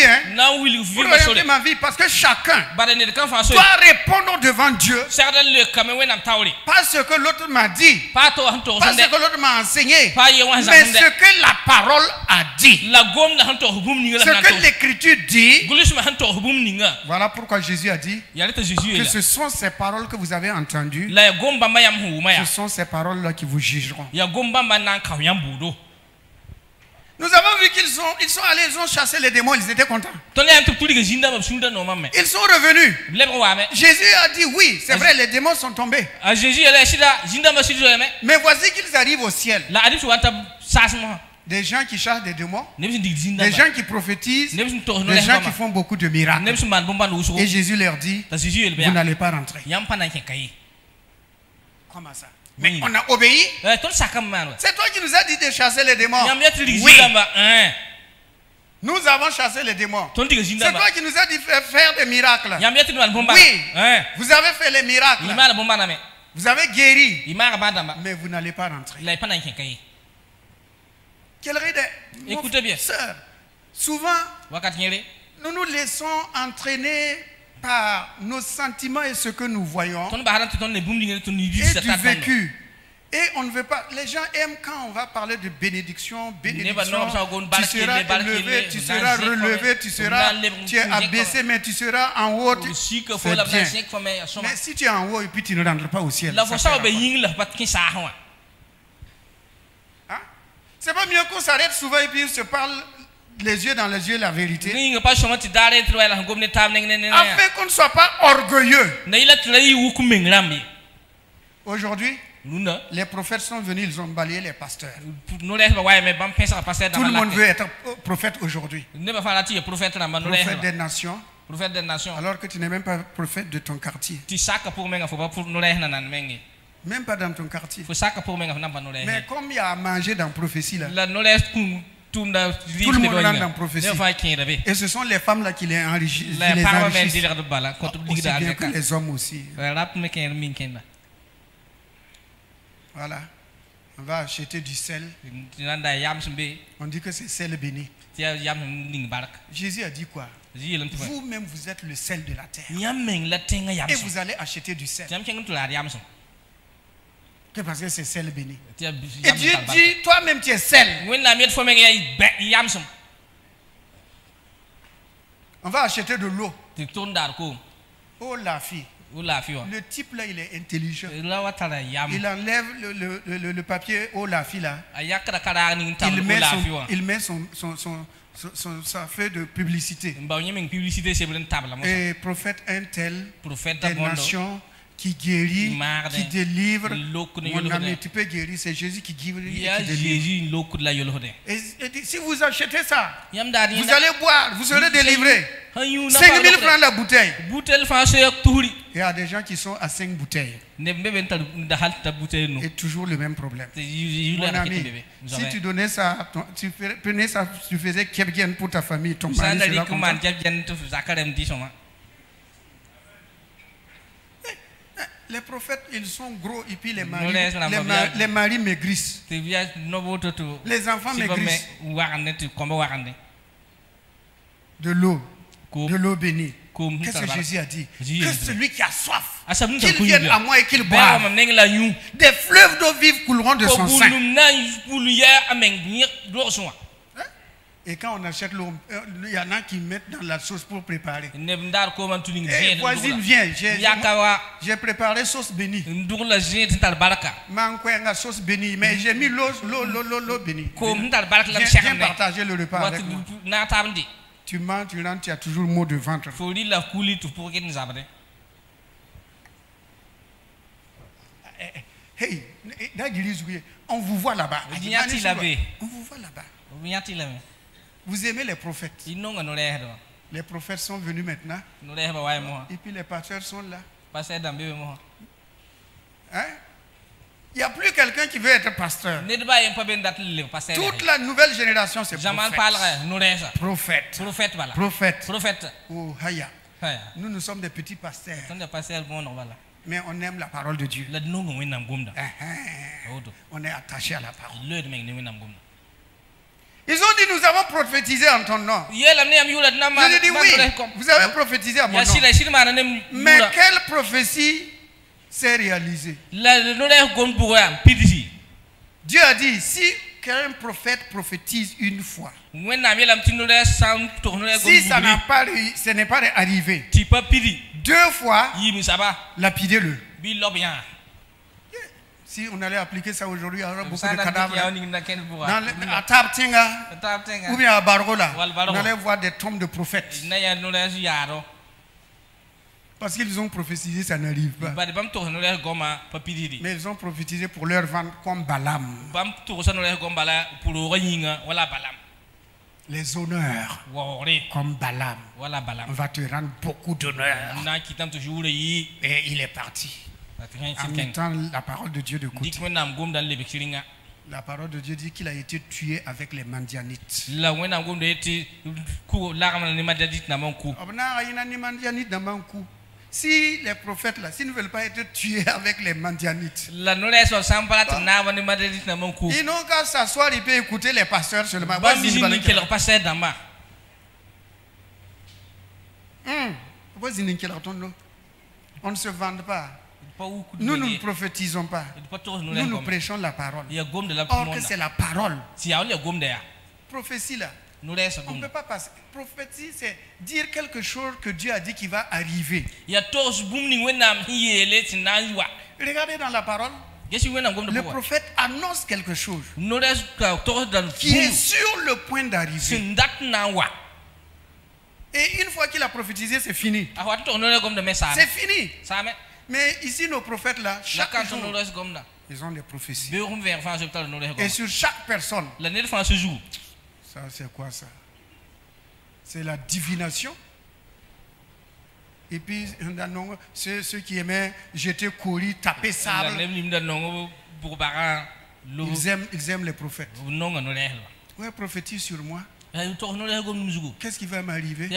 A: pour orienter ma vie, parce que chacun doit répondre devant Dieu. Pas ce que l'autre m'a dit, pas ce que l'autre m'a enseigné, mais ce que la parole a dit, ce que l'écriture dit. Voilà pourquoi Jésus a dit que ce sont ces paroles que vous avez entendues, ce sont ces paroles-là qui vous jugeront. Nous avons vu qu'ils sont allés, ils ont chassé les démons, ils étaient contents. Ils sont revenus. Jésus a dit oui, c'est vrai, les démons sont tombés. Mais voici qu'ils arrivent au ciel. Des gens qui chassent des démons, des gens qui prophétisent, des gens qui font beaucoup de miracles. Et Jésus leur dit, vous n'allez pas rentrer. Comment ça? Mais on a obéi. C'est toi qui nous as dit de chasser les démons. Oui. Nous avons chassé les démons. C'est toi qui nous as dit de faire des miracles. Oui. Vous avez fait les miracles. Vous avez guéri. Mais vous n'allez pas rentrer. Quelle idée. Écoutez bien. Sœur, souvent, nous nous laissons entraîner par nos sentiments et ce que nous voyons et du vécu. Et on ne veut pas. Les gens aiment quand on va parler de bénédiction, bénédiction. Tu seras élevé, tu seras relevé, tu es abaissé, mais tu seras en haut. C'est bien. Mais si tu es en haut et puis tu ne rentres pas au ciel, c'est pas mieux qu'on s'arrête souvent et puis on se parle les yeux dans les yeux la vérité, afin qu'on ne soit pas orgueilleux. Aujourd'hui, les prophètes sont venus, ils ont balayé les pasteurs. Tout le monde veut être prophète aujourd'hui? Prophète des nations. Alors que tu n'es même pas prophète de ton quartier. Même pas dans ton quartier. Mais comme il y a à manger dans la prophétie là. Tout le monde rentre dans la prophétie. Et ce sont les femmes là qui les enrichissent. Aussi bien que les hommes aussi. Voilà. On va acheter du sel. On dit que c'est sel béni. Jésus a dit quoi? Vous-même, vous êtes le sel de la terre. Et vous allez acheter du sel. Que parce que c'est sel béni. Et Dieu dit, toi-même tu es sel. On va acheter de l'eau. Oh la fille. Le type là, il est intelligent. Il enlève le papier oh la fille là. Il met sa feuille de publicité. Et prophète un tel des nations qui guérit, qui délivre. Mon ami, tu peux guérir, c'est Jésus qui guérit et qui délivre. Et si vous achetez ça, vous allez boire, vous serez délivré. 5 000 francs la bouteille. Il y a des gens qui sont à 5 bouteilles. Et toujours le même problème. Mon ami, si tu donnais ça, tu prenais ça, tu faisais quelqu'un pour ta famille, ton mari sera content. Les prophètes, ils sont gros et puis les maris maigrissent. Les enfants maigrissent. De l'eau bénie. Qu'est-ce que Jésus a dit? Que celui qui a soif, qu'il vienne à moi et qu'il boive. Des fleuves d'eau vive couleront de son sein. Et quand on achète l'eau, il y en a qui mettent dans la sauce pour préparer. Voisine, viens, j'ai préparé sauce bénie. La sauce bénie, mais j'ai mis l'eau bénie. Viens partager le repas avec moi. Tu manges, tu rentres, tu as toujours mot de ventre. Hey, on vous voit là-bas. On vous voit là-bas. Vous aimez les prophètes. Les prophètes sont venus maintenant. Et puis les pasteurs sont là. Hein? Il n'y a plus quelqu'un qui veut être pasteur. Toute la nouvelle génération, c'est prophète. Prophète. Oh, haya. Nous sommes des petits pasteurs. Mais on aime la parole de Dieu. On est attaché à la parole. Ils ont dit, nous avons prophétisé en ton nom. Je lui dis, oui, vous avez prophétisé à mon nom. Mais quelle prophétie s'est réalisée? Dieu a dit, si qu'un prophète prophétise une fois, si ça n'a pas, ce n'est pas arrivé, 2 fois, lapidez-le. Si on allait appliquer ça aujourd'hui, il y aurait beaucoup de cadavres. À Tabtinga ou bien à Bargola, on allait voir des tombes de prophètes. Parce qu'ils ont prophétisé, ça n'arrive pas. Mais ils ont prophétisé pour leur vendre comme Balaam. Les honneurs comme Balaam. On va te rendre beaucoup d'honneurs. Et il est parti. En mettant la parole de Dieu de côté. La parole de Dieu dit qu'il a été tué avec les Mandianites. Si les prophètes là, s'ils ne veulent pas être tués avec les Mandianites, ils n'ont qu'à s'asseoir et écouter les pasteurs seulement. On ne se vend pas. Nous ne prophétisons pas. Nous prêchons la parole. Or que c'est la parole. Prophétie là. On ne peut pas passer. Prophétie, c'est dire quelque chose que Dieu a dit qui va arriver. Regardez dans la parole. Le prophète annonce quelque chose qui est sur le point d'arriver. Et une fois qu'il a prophétisé, c'est fini. C'est fini. Mais ici, nos prophètes là, chaque jour, ils ont des prophéties. Et sur chaque personne, Ça, c'est quoi ça? C'est la divination. Et puis, ceux qui aimaient jeter colis, taper sable. Ils aiment les prophètes. Ouais, prophétise sur moi. Qu'est-ce qui va m'arriver?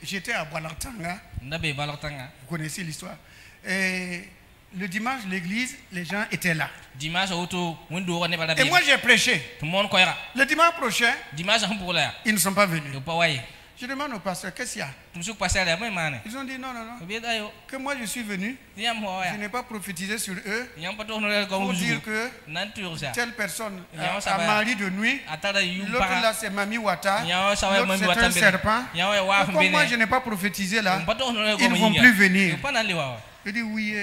A: J'étais à Balartanga. Vous connaissez l'histoire. Et le dimanche, l'église, les gens étaient là. Et moi, j'ai prêché. Le dimanche prochain, ils ne sont pas venus. Je demande au pasteur, qu'est-ce qu'il y a? Ils ont dit non. Que moi, je suis venu. Je n'ai pas prophétisé sur eux pour dire que telle personne a mari de nuit. L'autre là, c'est Mami Wata. L'autre, c'est un serpent. Comme moi, je n'ai pas prophétisé là, ils ne vont plus venir. Je dis oui.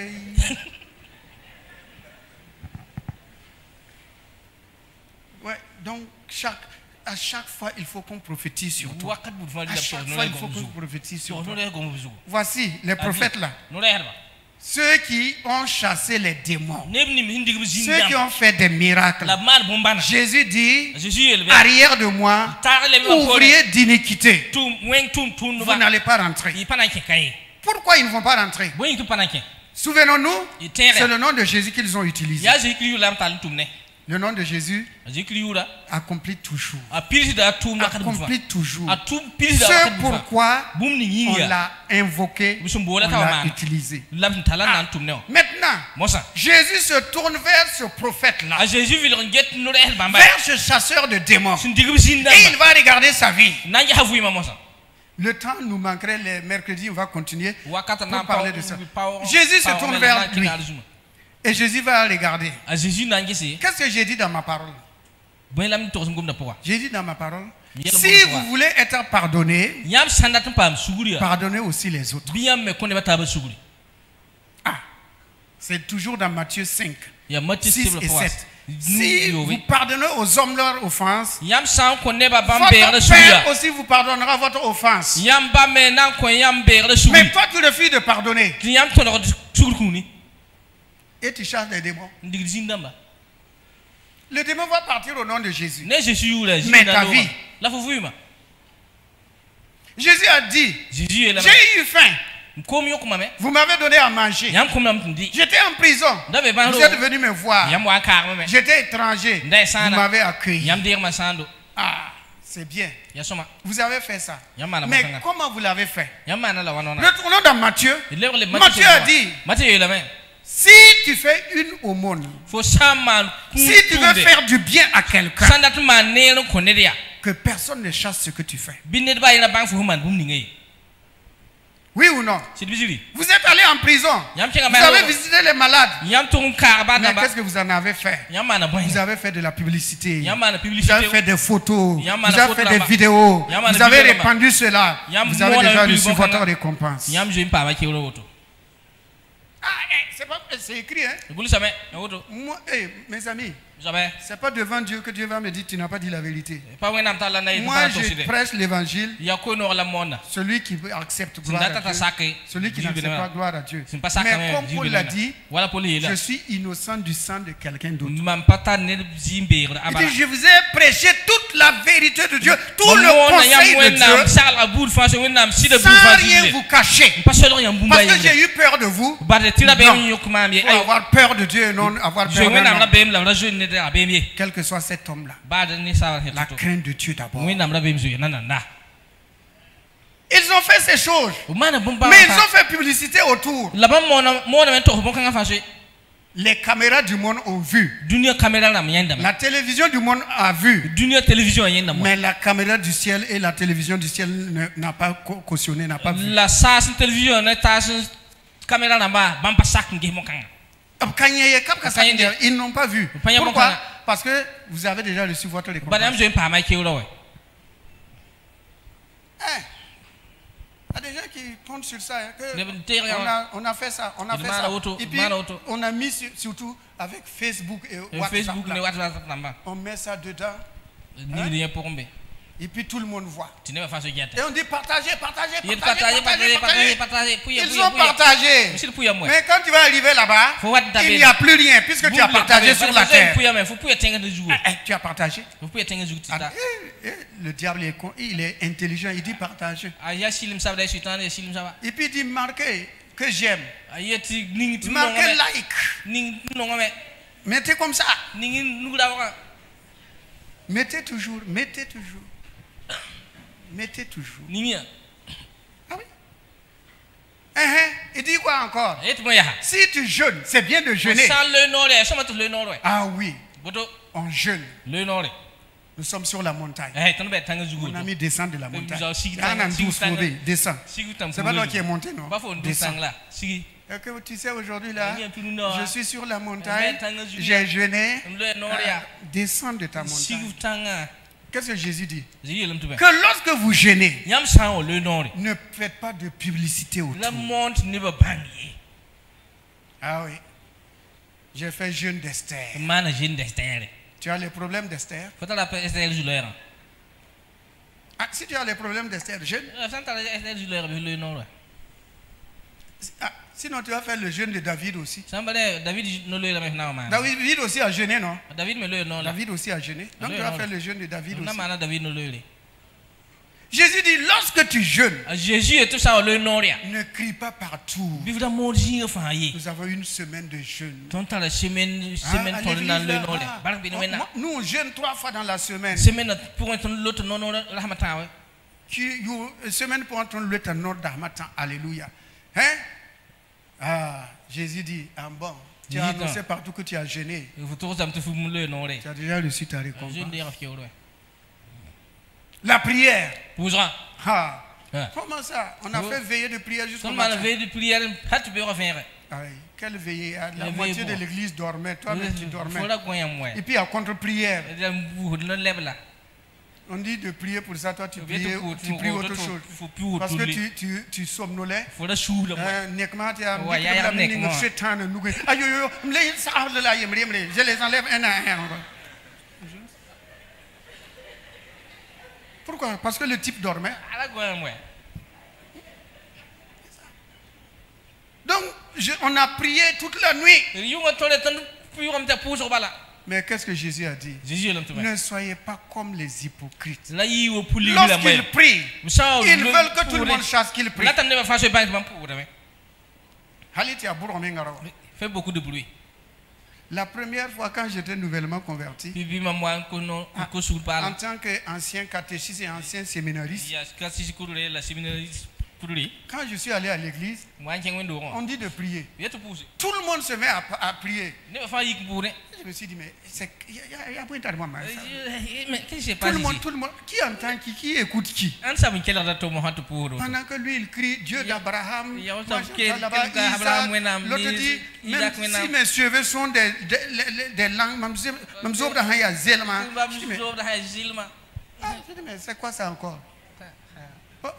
A: Ouais, donc à chaque fois, il faut qu'on prophétise sur toi. À chaque fois, il faut qu'on prophétise sur toi. Voici les prophètes là. Ceux qui ont chassé les démons. Ceux qui ont fait des miracles. Jésus dit, arrière de moi, ouvrier d'iniquité. Vous n'allez pas rentrer. Pourquoi ils ne vont pas rentrer? Souvenons-nous, c'est le nom de Jésus qu'ils ont utilisé. Le nom de Jésus accomplit toujours. Accomplit toujours. C'est pourquoi on l'a invoqué, on l'a utilisé. Maintenant, Jésus se tourne vers ce prophète-là, vers ce chasseur de démons, et il va regarder sa vie. Le temps nous manquerait, les mercredis, on va continuer pour parler de ça. Jésus se tourne vers lui. Et Jésus va regarder. Qu'est-ce que j'ai dit dans ma parole? J'ai dit dans ma parole, si vous voulez être pardonné, pardonnez aussi les autres. Ah, c'est toujours dans Matthieu 5, 6 et 7. Si vous pardonnez aux hommes leur offense, votre Père aussi vous pardonnera votre offense. Mais toi, tu refuses de pardonner. Et tu chasses les démons. Le démon va partir au nom de Jésus. Mais ta vie. Jésus a dit, j'ai eu faim. Vous m'avez donné à manger. J'étais en prison. Vous êtes venu me voir. J'étais étranger. Vous m'avez accueilli. Ah, c'est bien. Vous avez fait ça. Mais comment vous l'avez fait? Retournons dans Matthieu. Matthieu a dit, si tu fais une aumône, si tu veux faire du bien à quelqu'un, que personne ne chasse ce que tu fais. Oui ou non? Vous êtes allé en prison. Vous avez visité les malades. Mais qu'est-ce que vous en avez fait? Vous avez fait de la publicité. Vous avez fait des photos. Vous avez fait des vidéos. Vous avez répandu cela. Vous avez déjà reçu votre récompense. C'est écrit, hein? Moi, mes amis, c'est pas devant Dieu que Dieu va me dire tu n'as pas dit la vérité. Moi, je prêche l'évangile. Celui qui accepte gloire à Dieu, celui qui n'accepte pas gloire à Dieu. Mais comme Paul l'a dit, je suis innocent du sang de quelqu'un d'autre. Il dit, je vous ai prêché toute la vérité de Dieu, tout le conseil de Dieu, sans rien vous cacher. Parce que j'ai eu peur de vous. Il faut avoir peur de Dieu et non avoir peur de l'homme. Quel que soit cet homme-là, la crainte de Dieu d'abord. Ils ont fait ces choses, mais ils ont fait publicité autour. Les caméras du monde ont vu. La télévision du monde a vu. Mais la caméra du ciel et la télévision du ciel n'a pas cautionné, n'a pas vu. Ils n'ont pas vu. Pourquoi? Parce que vous avez déjà reçu votre récompense. Il y a des gens qui comptent sur ça. On a fait ça. On a fait ça. Et puis, on a mis surtout avec Facebook et WhatsApp. On met ça dedans. Et puis tout le monde voit.
B: Et
A: on dit partagez. Ils
B: ont
A: ont partagé. Mais quand tu vas arriver là-bas, il n'y a plus rien puisque tu as partagé sur la terre. Tu as partagé. Le diable est con, il est intelligent, il dit partager. Et puis il dit marquez que j'aime. Marquez like. Mettez comme ça. Mettez toujours. Ah oui. Il dit quoi encore? Si tu jeûnes, c'est bien de jeûner. Ah oui. On jeûne. Nous sommes sur la montagne. Mon ami descend de la montagne. Descend. C'est pas toi qui es monté, non? Descend. Tu sais, aujourd'hui là, je suis sur la montagne, j'ai jeûné. Descends de ta montagne. Qu'est-ce que Jésus dit? Que lorsque vous jeûnez, ne faites pas de publicité autour. Ah oui. J'ai fait jeûne d'Esther. Tu as les problèmes d'Esther? Ah, si tu as les problèmes d'Esther, jeûne. Ah, sinon tu vas faire le jeûne de David aussi. David aussi a jeûné, non? David aussi a jeûné. Donc tu vas faire le jeûne de David aussi. Jésus dit, lorsque tu jeûnes, ne crie pas partout. Nous avons une semaine de jeûne. Nous on jeûne 3 fois dans la semaine. Semaine pour entendre matin. Alléluia. Hein? Ah, Jésus dit, ah bon, tu as annoncé partout que tu as jeûné. Tu as déjà reçu ta récompense. La prière. Ah. Comment ça? On a fait veillée de prière jusqu'au matin. Quelle veillée? La moitié de l'église dormait. Toi-même tu dormais. Et puis à contre-prière. On dit de prier pour ça, toi tu pries autre chose. Parce que tu somnolais. Je les enlève un à un. Pourquoi? Parce que le type dormait. Donc, on a prié toute la nuit. Mais qu'est-ce que Jésus a dit? Ne soyez pas comme les hypocrites. Lorsqu'ils prient, ils veulent que tout le monde sache qu'ils prient.
B: Fais beaucoup de bruit.
A: La première fois quand j'étais nouvellement converti, en tant qu'ancien catéchiste et ancien séminariste, quand je suis allé à l'église, on dit de prier. Tout le monde se met à prier. Je me suis dit, mais il y a pas de moi. Tout le monde, qui entend qui écoute qui? Pendant que lui il crie Dieu d'Abraham, l'autre dit, même si mes cheveux sont des langues, mais c'est quoi ça encore?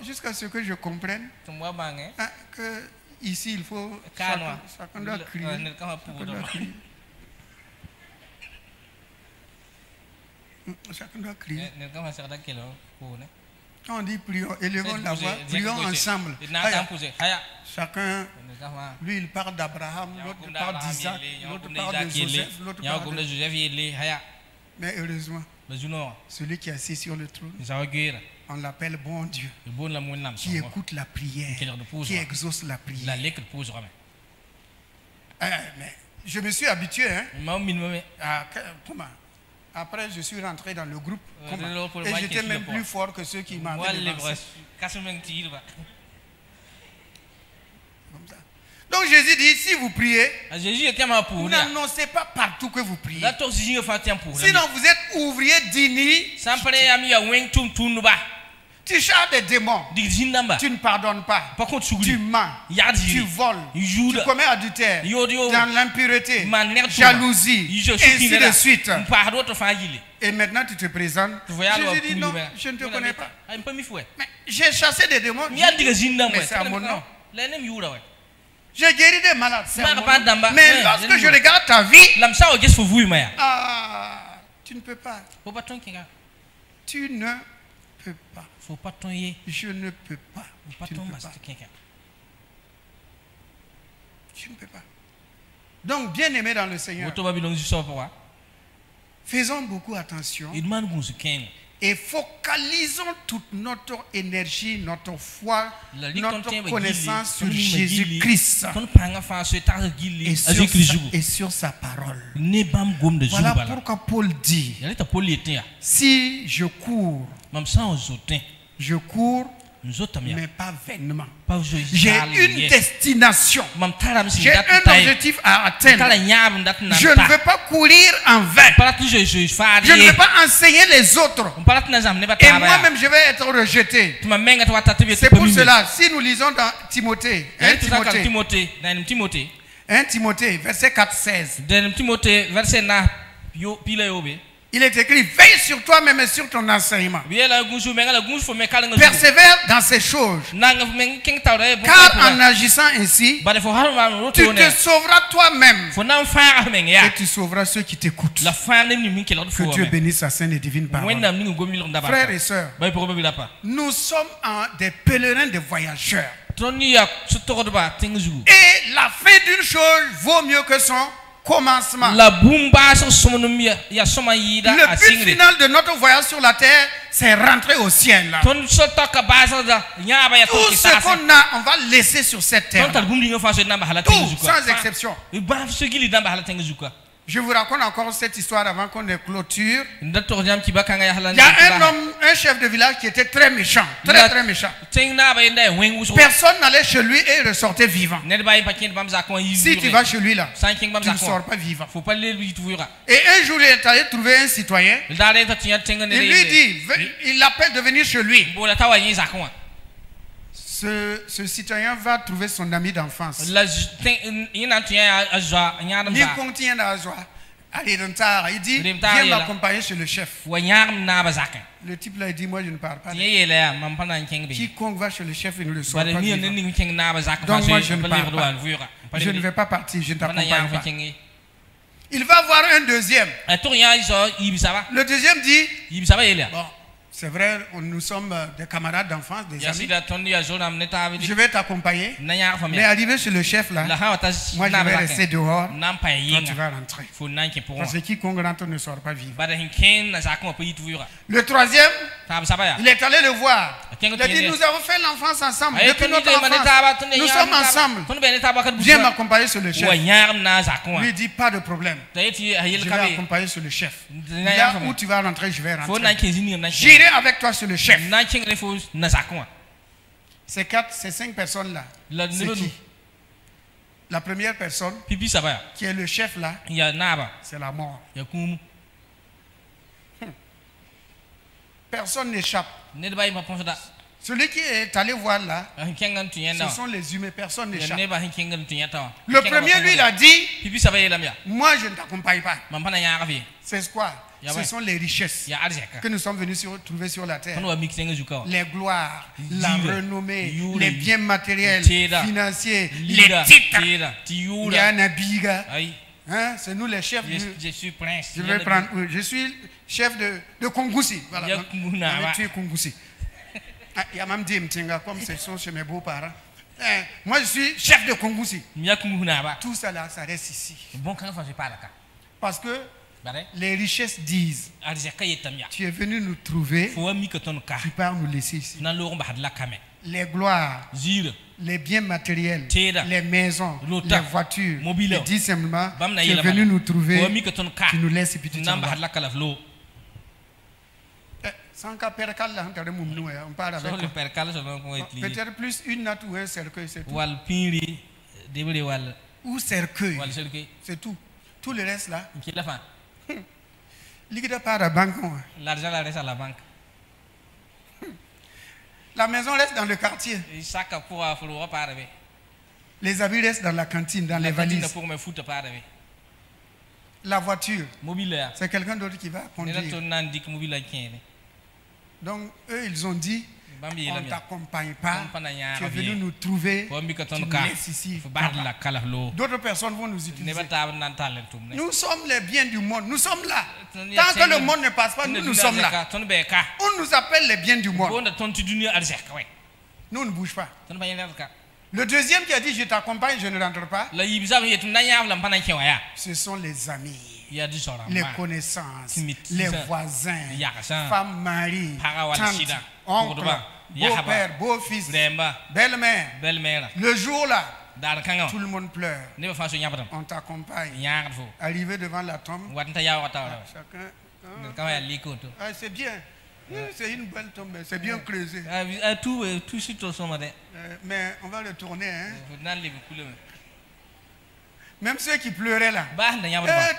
A: Jusqu'à ce que je comprenne que ici il faut chacun doit crier. Chacun doit crier. Quand on dit prions, élevons la voix, prions ensemble. Chacun, lui il parle d'Abraham, l'autre parle d'Isaac, l'autre parle de Joseph, l'autre parle de... Mais heureusement, celui qui est assis sur le trône, on l'appelle bon Dieu, qui écoute la prière, qui exauce la prière. Mais je me suis habitué, comment? Après, je suis rentré dans le groupe et j'étais même plus fort que ceux qui m'avaient dévancé. Comme ça. Donc Jésus dit, si vous priez, n'annoncez pas partout que vous priez. Sinon vous êtes ouvrier d'Ini. Tu charges des démons. Tu ne pardonnes pas. Tu mens. Tu voles. Tu commets adultère. Dans l'impureté. Jalousie. Ainsi de suite. Et maintenant tu te présentes. Jésus dit non, je ne te connais pas. Mais j'ai chassé des démons. Mais c'est à mon nom. J'ai guéri des malades. Mais lorsque je regarde ta vie, tu ne peux pas. Tu ne peux pas. Je ne peux pas. Tu ne peux pas. Je ne peux pas. Donc, bien aimé dans le Seigneur, faisons beaucoup attention et focalisons toute notre énergie, notre foi, notre connaissance sur Jésus-Christ et sur sa parole. Voilà pourquoi Paul dit, si je cours, mais pas vainement. J'ai une destination. J'ai un objectif à atteindre. Je ne veux pas courir en vain. Je ne veux pas enseigner les autres. Et moi-même, je vais être rejeté. C'est pour cela, si nous lisons dans Timothée, 1 Timothée, verset 4-16. Il est écrit, veille sur toi-même et sur ton enseignement. Persévère dans ces choses. Car en agissant ainsi, tu te sauveras toi-même. Et tu sauveras ceux qui t'écoutent. Que Dieu bénisse sa sainte et divine parole. Frères et sœurs, nous sommes des pèlerins, des voyageurs. Et la fin d'une chose vaut mieux que son commencement. Le but final de notre voyage sur la terre, c'est rentrer au ciel. Tout ce qu'on a, on va laisser sur cette terre. Tout, sans exception. Je vous raconte encore cette histoire avant qu'on ait clôture. Il y a un homme, un chef de village qui était très méchant. Très méchant. Personne n'allait chez lui et il ressortait vivant. Si tu vas chez lui là, tu ne sors pas vivant. Et un jour il est allé trouver un citoyen. Il lui dit, il l'appelle de venir chez lui. Ce citoyen va trouver son ami d'enfance. Il dit, viens m'accompagner chez le chef. Le type là, il dit, moi je ne parle pas. Quiconque va chez le chef, il ne le soit pas vivant. Donc moi je ne parle pas. Je ne vais pas partir, je ne t'accompagne pas. Il va voir un deuxième. Le deuxième dit, bon, c'est vrai, nous sommes des camarades d'enfance, des amis. Je vais t'accompagner. Mais arrivé chez le chef là, moi je vais rester dehors. Toi tu vas rentrer. Parce que quiconque rentre ne sort pas vivant. Le troisième, il est allé le voir. Il a dit, nous avons fait l'enfance ensemble. Depuis notre enfance, nous sommes ensemble. Viens m'accompagner sur le chef. Lui dit, pas de problème. Je vais accompagner sur le chef. Là où tu vas rentrer, je vais rentrer. J'irai avec toi sur le chef. Ces 5 personnes-là, c'est qui? La première personne, qui est le chef là, c'est la mort. Personne n'échappe. Celui qui est allé voir là, ce sont les humains, personne n'échappe. Le premier, lui, il a dit, moi je ne t'accompagne pas. C'est quoi? Ce sont les richesses que nous sommes venus trouver sur la terre. Les gloires, la renommée, les biens matériels, financiers, les titres. Il y a un abiga. Hein? C'est nous les chefs.
B: Je suis prince.
A: Je suis chef de Kongoussi. Voilà. Tu es Kongoussi. Il y a même dit Mtinga, comme ce sont chez mes beaux-parents. Moi, je suis chef de Kongoussi. Tout ça là, ça reste ici. Parce que les richesses disent, tu es venu nous trouver, tu pars nous laisser ici. Les gloires, les biens matériels, les maisons, les voitures, les discernements, tu es venu nous trouver, tu nous laisses et puis tu t'en vas. Sans qu'à percal là, on parle avec peut-être plus une natte ou un cercueil, c'est tout. Ou cercueil, c'est tout. Tout le reste là,
B: l'argent reste à la banque.
A: La maison reste dans le quartier. Les habits restent dans la cantine, dans les valises. La voiture, c'est quelqu'un d'autre qui va conduire. Donc eux, ils ont dit, On ne t'accompagne pas. Tu es venu nous trouver. Tu nous laisses ici. D'autres personnes vont nous utiliser. Nous sommes les biens du monde. Nous sommes là. Tant que le monde ne passe pas, nous sommes là. On nous appelle les biens du monde. Nous, on ne bouge pas. Le deuxième qui a dit je t'accompagne, je ne rentre pas. Ce sont les amis, les connaissances, les voisins, femmes, maris, tantes, oncles, beau-père, beau-fils, belle-mère. Le jour là, tout le monde pleure. On t'accompagne. Arrivé devant la tombe, chacun. C'est bien. C'est une belle tombe, c'est bien creusé. Mais on va le tourner. Hein? Même ceux qui pleuraient là.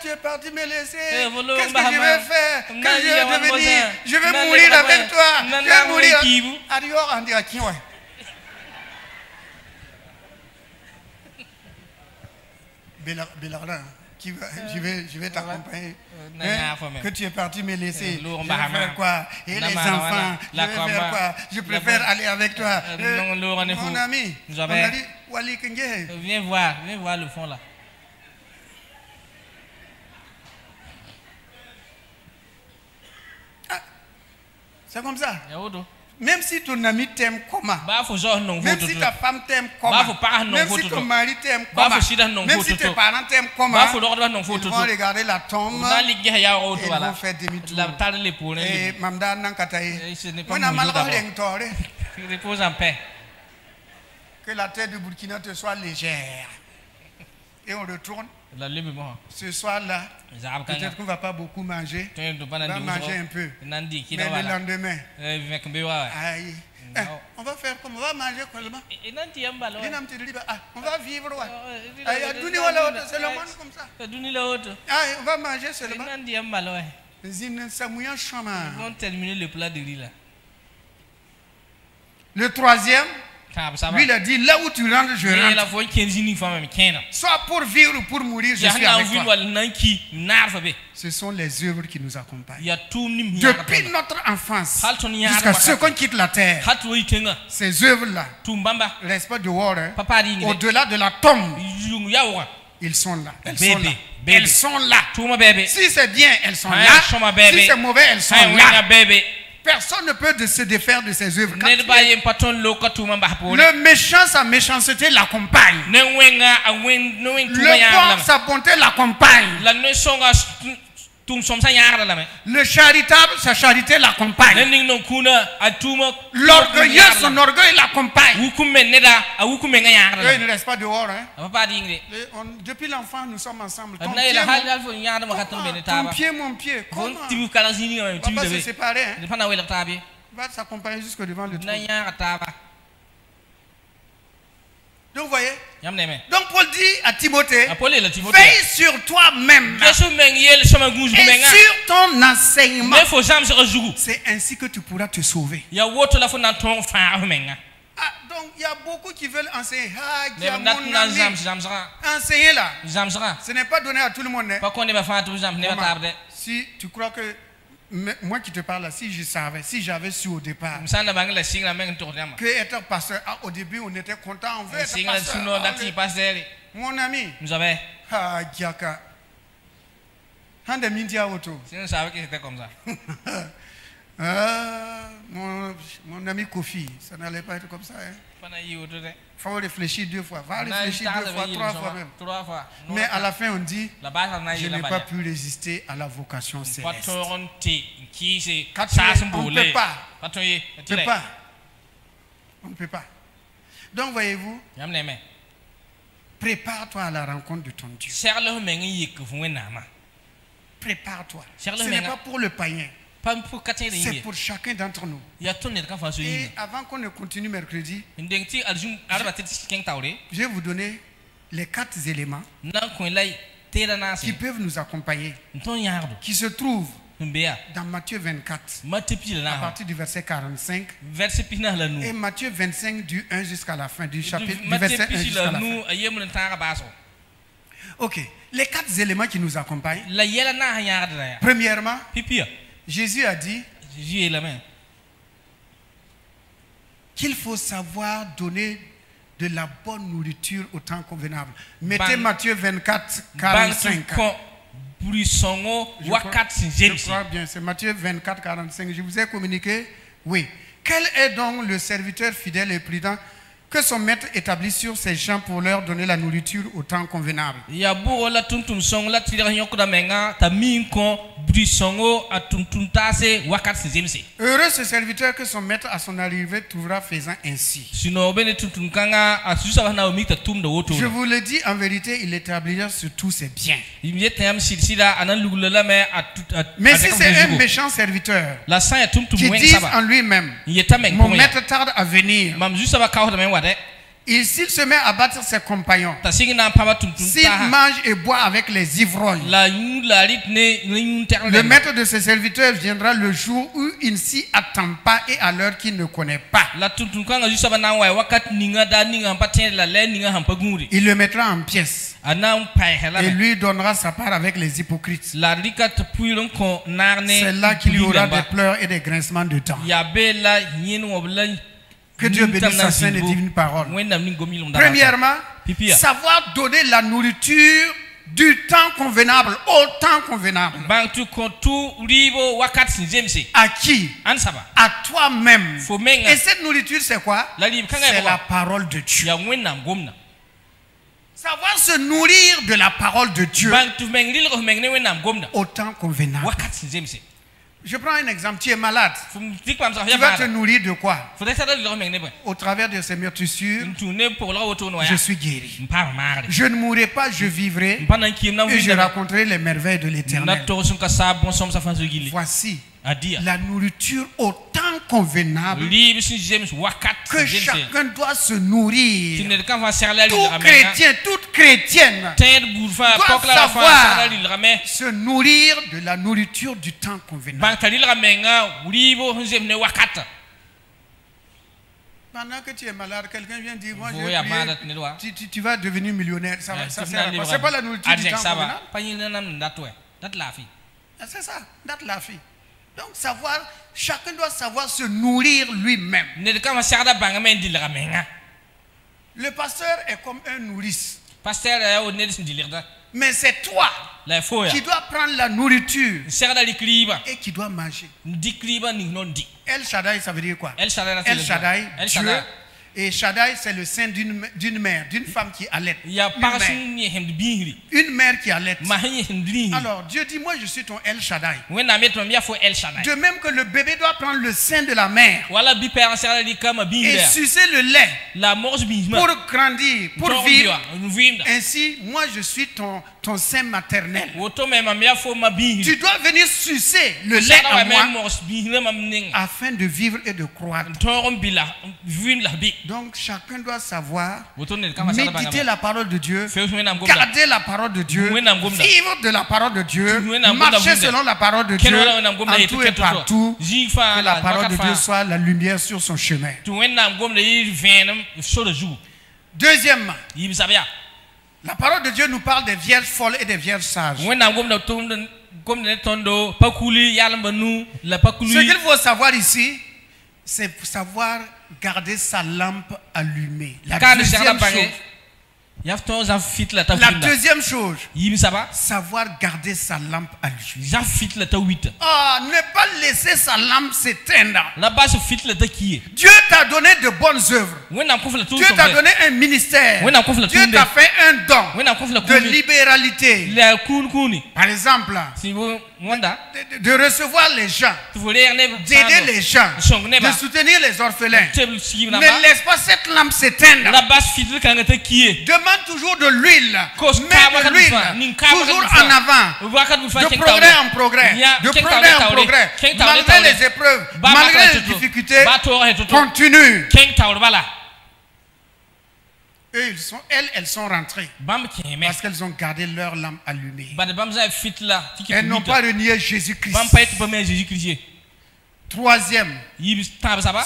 A: Tu es parti me laisser. Qu'est-ce que je vais faire? Quand je vais devenir, je vais mourir avec toi. Je vais mourir. Adios, on dit à qui? Bélarla. Je vais t'accompagner. Que tu es parti me laisser. Je vais faire quoi? Et les enfants, je vais faire quoi? Je préfère aller avec toi. Mon ami, on a dit, Wali Kenge.
B: Viens voir le fond là.
A: C'est comme ça. Même si ton ami t'aime comment, même si ta femme t'aime comment, même si ton mari t'aime comment, même si tes parents t'aiment comment, ils vont regarder la tombe, ils vont faire demi-tour. Et Mamda Nankataye,
B: repose en paix.
A: Que la terre de Burkina te soit légère. Et on retourne. Ce soir-là, peut-être qu'on ne va pas beaucoup manger. On va manger un peu. Mais le lendemain, on va faire comme on va manger seulement. On va vivre. C'est le monde comme ça. On va manger seulement.
B: Ils vont terminer le plat de riz là.
A: Le troisième, lui il a dit là où tu rentres, je rentre. Soit pour vivre ou pour mourir, je suis avec toi. Ce sont les œuvres qui nous accompagnent. Depuis notre enfance jusqu'à ce qu'on quitte la terre, ces œuvres-là ne restent pas dehors. Au-delà de la tombe, ils sont là. Elles sont là. Si c'est bien, elles sont là. Si c'est mauvais, elles sont là. Personne ne peut se défaire de ses œuvres. Le méchant, sa méchanceté l'accompagne. Le bon, sa bonté l'accompagne. Le charitable, sa charité l'accompagne. L'orgueilleux, son orgueil l'accompagne. Il ne reste pas dehors. Hein? Depuis l'enfant, nous sommes ensemble. Ton pied, mon pied. Comment? On va pas se séparer. Hein? On va s'accompagner jusque devant le trône. Donc vous voyez. Donc Paul dit à Timothée, veille sur toi-même et sur ton enseignement. C'est ainsi que tu pourras te sauver. Donc il y a beaucoup qui veulent enseigner. Enseigner là, ce n'est pas donné à tout le monde. Si tu crois que moi qui te parle là, si je savais, si j'avais su au départ que être pasteur, au début on était content, on veut être pasteur. Mon ami, Diaka,
B: si on savait que c'était comme ça.
A: Mon ami Kofi, ça n'allait pas être comme ça. Il faut réfléchir 2 fois. Va réfléchir 2 fois, 3 fois même. Mais à la fin, on dit je n'ai pas pu résister à la vocation céleste. On ne peut pas. On ne peut pas. Donc, voyez-vous, prépare-toi à la rencontre de ton Dieu. Prépare-toi. Ce n'est pas pour le païen. C'est pour chacun d'entre nous. Et avant qu'on ne continue mercredi, je vais vous donner les 4 éléments qui peuvent nous accompagner, qui se trouvent dans Matthieu 24, à partir du verset 45, et Matthieu 25 du 1 jusqu'à la fin, du chapitre, du verset 1 jusqu'à la fin. Ok, les 4 éléments qui nous accompagnent. Premièrement, Jésus a dit, qu'il faut savoir donner de la bonne nourriture au temps convenable. Mettez Matthieu 24, 45. Je crois bien, c'est Matthieu 24, 45. Je vous ai communiqué. Oui. Quel est donc le serviteur fidèle et prudent que son maître établit sur ses champs pour leur donner la nourriture au temps convenable? Heureux ce serviteur que son maître à son arrivée trouvera faisant ainsi. Je vous le dis en vérité, il établira sur tous ses biens. Mais si c'est un méchant serviteur qui dit en lui-même, mon maître tarde à venir, s'il se met à battre ses compagnons, s'il mange et boit avec les ivrognes, le maître de ses serviteurs viendra le jour où il ne s'y attend pas et à l'heure qu'il ne connaît pas. Il le mettra en pièces et lui donnera sa part avec les hypocrites. C'est là qu'il y aura des pleurs et des grincements de dents. Que Dieu bénisse sa sainte et divine parole. Premièrement, savoir donner la nourriture du temps convenable, au temps convenable. À qui? À toi-même. Et cette nourriture, c'est quoi? C'est la parole de Dieu. Savoir se nourrir de la parole de Dieu au temps convenable. Je prends un exemple, tu es malade. Tu vas te nourrir de quoi? Au travers de ces meurtrissures, je suis guéri. Je ne mourrai pas, je vivrai et je raconterai les merveilles de l'Éternel. Voici la nourriture au temps convenable que chacun doit se nourrir. Tout chrétien, toute chrétienne doit savoir se nourrir de la nourriture du temps convenable. Pendant que tu es malade, quelqu'un vient dire, moi tu vas devenir millionnaire. Ça sert à quoi? C'est pas la nourriture du temps convenable. C'est ça, date la fille. Donc chacun doit savoir se nourrir lui-même. Le pasteur est comme un nourrice. Mais c'est toi qui dois prendre la nourriture et qui dois manger. El Shaddai, ça veut dire quoi? El Shaddai, Dieu. Et Shaddai, c'est le sein d'une mère, d'une femme qui allait. Une mère qui allait. Alors Dieu dit, moi je suis ton El Shaddai. De même que le bébé doit prendre le sein de la mère et sucer le lait pour grandir, pour vivre. Ainsi, moi je suis ton sein maternel. Tu dois venir sucer le lait à moi afin de vivre et de croître. Donc chacun doit savoir méditer la parole de Dieu, garder la parole de Dieu, vivre de la parole de Dieu, marcher selon la parole de Dieu en tout et partout. Que la parole de Dieu soit la lumière sur son chemin. Deuxièmement, la parole de Dieu nous parle des vierges folles et des vierges sages. Ce qu'il faut savoir ici, c'est savoir garder sa lampe allumée. La deuxième chose, savoir garder sa lampe allumée. Ne pas laisser sa lampe s'éteindre. Dieu t'a donné de bonnes œuvres. Dieu t'a donné un ministère. Dieu t'a fait un don de libéralité. Par exemple, de recevoir les gens, d'aider les gens, de soutenir les orphelins. Ne laisse pas cette lampe s'éteindre. Demande toujours de l'huile. Mets de l'huile toujours en avant. De progrès en progrès. De progrès en progrès. Malgré les épreuves, malgré les difficultés, continue. Elles sont rentrées parce qu'elles ont gardé leur lampe allumée. Elles n'ont pas renié Jésus-Christ. Troisième,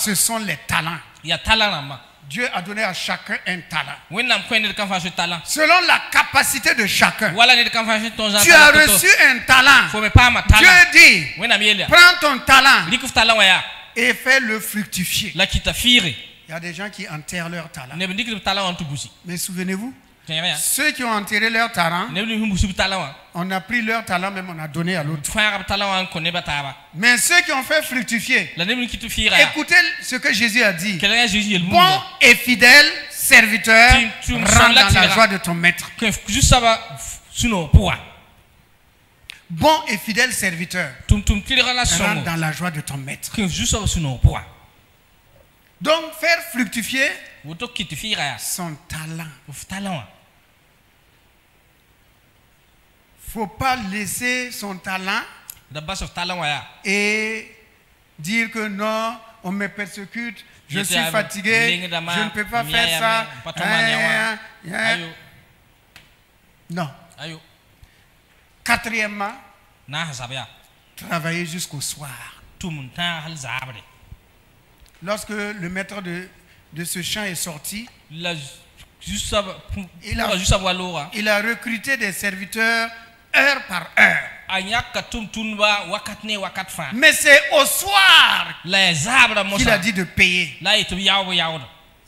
A: ce sont les talents. Dieu a donné à chacun un talent. Selon la capacité de chacun. Tu as reçu un talent. Dieu dit, prends ton talent et fais-le fructifier. Il y a des gens qui enterrent leur talent. Mais souvenez-vous, ceux qui ont enterré leur talent, on a pris leur talent, même on a donné à l'autre. Mais ceux qui ont fait fructifier, écoutez ce que Jésus a dit. Bon et fidèle serviteur, rentre dans la joie de ton maître. Bon et fidèle serviteur, rentre dans la joie de ton maître. Donc faire fructifier son talent. Faut pas laisser son talent et dire que non, on me persécute, je suis fatigué, je ne peux pas faire ça. Non. Quatrièmement, travailler jusqu'au soir. Lorsque le maître de ce champ est sorti, il a recruté des serviteurs heure par heure. Mais c'est au soir qu'il a dit de payer.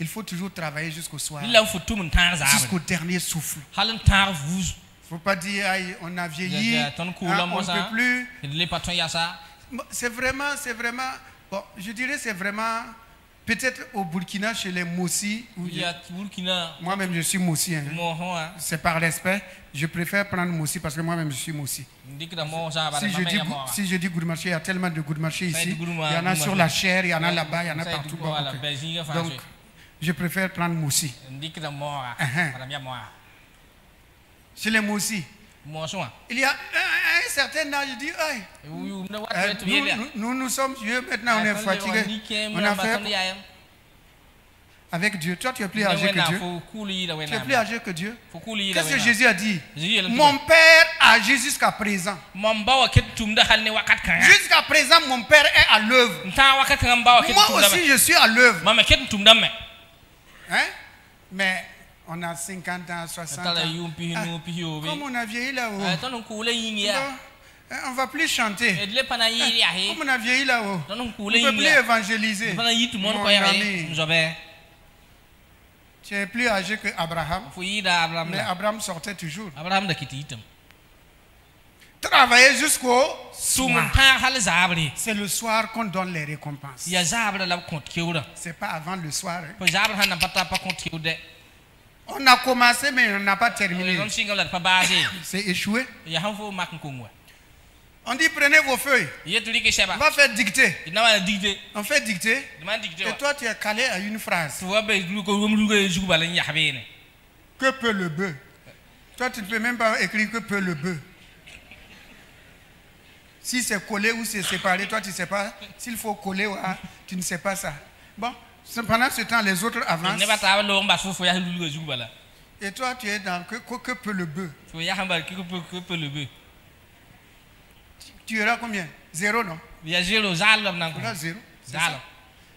A: Il faut toujours travailler jusqu'au soir, jusqu'au dernier souffle. Il ne faut pas dire on a vieilli, on ne peut plus. C'est vraiment, bon, je dirais c'est vraiment, peut-être au Burkina, chez les Moussi. Moi-même, je suis Moussi. C'est par respect. Je préfère prendre Moussi parce que moi-même, je suis Moussi. Si je dis good marché, il y a tellement de good marché ici. Il y en a sur la chair, il y en a là-bas, il y en a partout. Donc, je préfère prendre Moussi. Chez les Moussi, il y a un certain âge, je dis, nous sommes vieux, maintenant on est fatigué. On a fait avec Dieu. Toi, tu es plus âgé que Dieu. Tu es plus âgé que Dieu. Qu'est-ce que Jésus a dit? Mon Père agit jusqu'à présent. Jusqu'à présent, mon Père est à l'œuvre. Moi aussi, je suis à l'œuvre. Hein? Mais on a 50 ans, 60 ans. Comme on a vieilli là-haut, on ne va plus chanter. Comme on a vieilli là-haut, on ne peut plus évangéliser. Mon ami, tu es plus âgé que Abraham. Mais Abraham sortait toujours. Travailler jusqu'au soir. C'est le soir qu'on donne les récompenses. Ce n'est pas avant le soir. On a commencé mais on n'a pas terminé. C'est échoué. On dit prenez vos feuilles. On va faire dicter. On fait dicter. Et toi tu es calé à une phrase. Que peut le bœuf? Toi tu ne peux même pas écrire que peut le bœuf. Si c'est collé ou c'est séparé, toi tu ne sais pas. S'il faut coller, tu ne sais pas ça. Bon, pendant ce temps les autres avancent. Et toi tu es dans que peut le bœuf? Tu auras combien? Zéro, non? Tu auras zéro.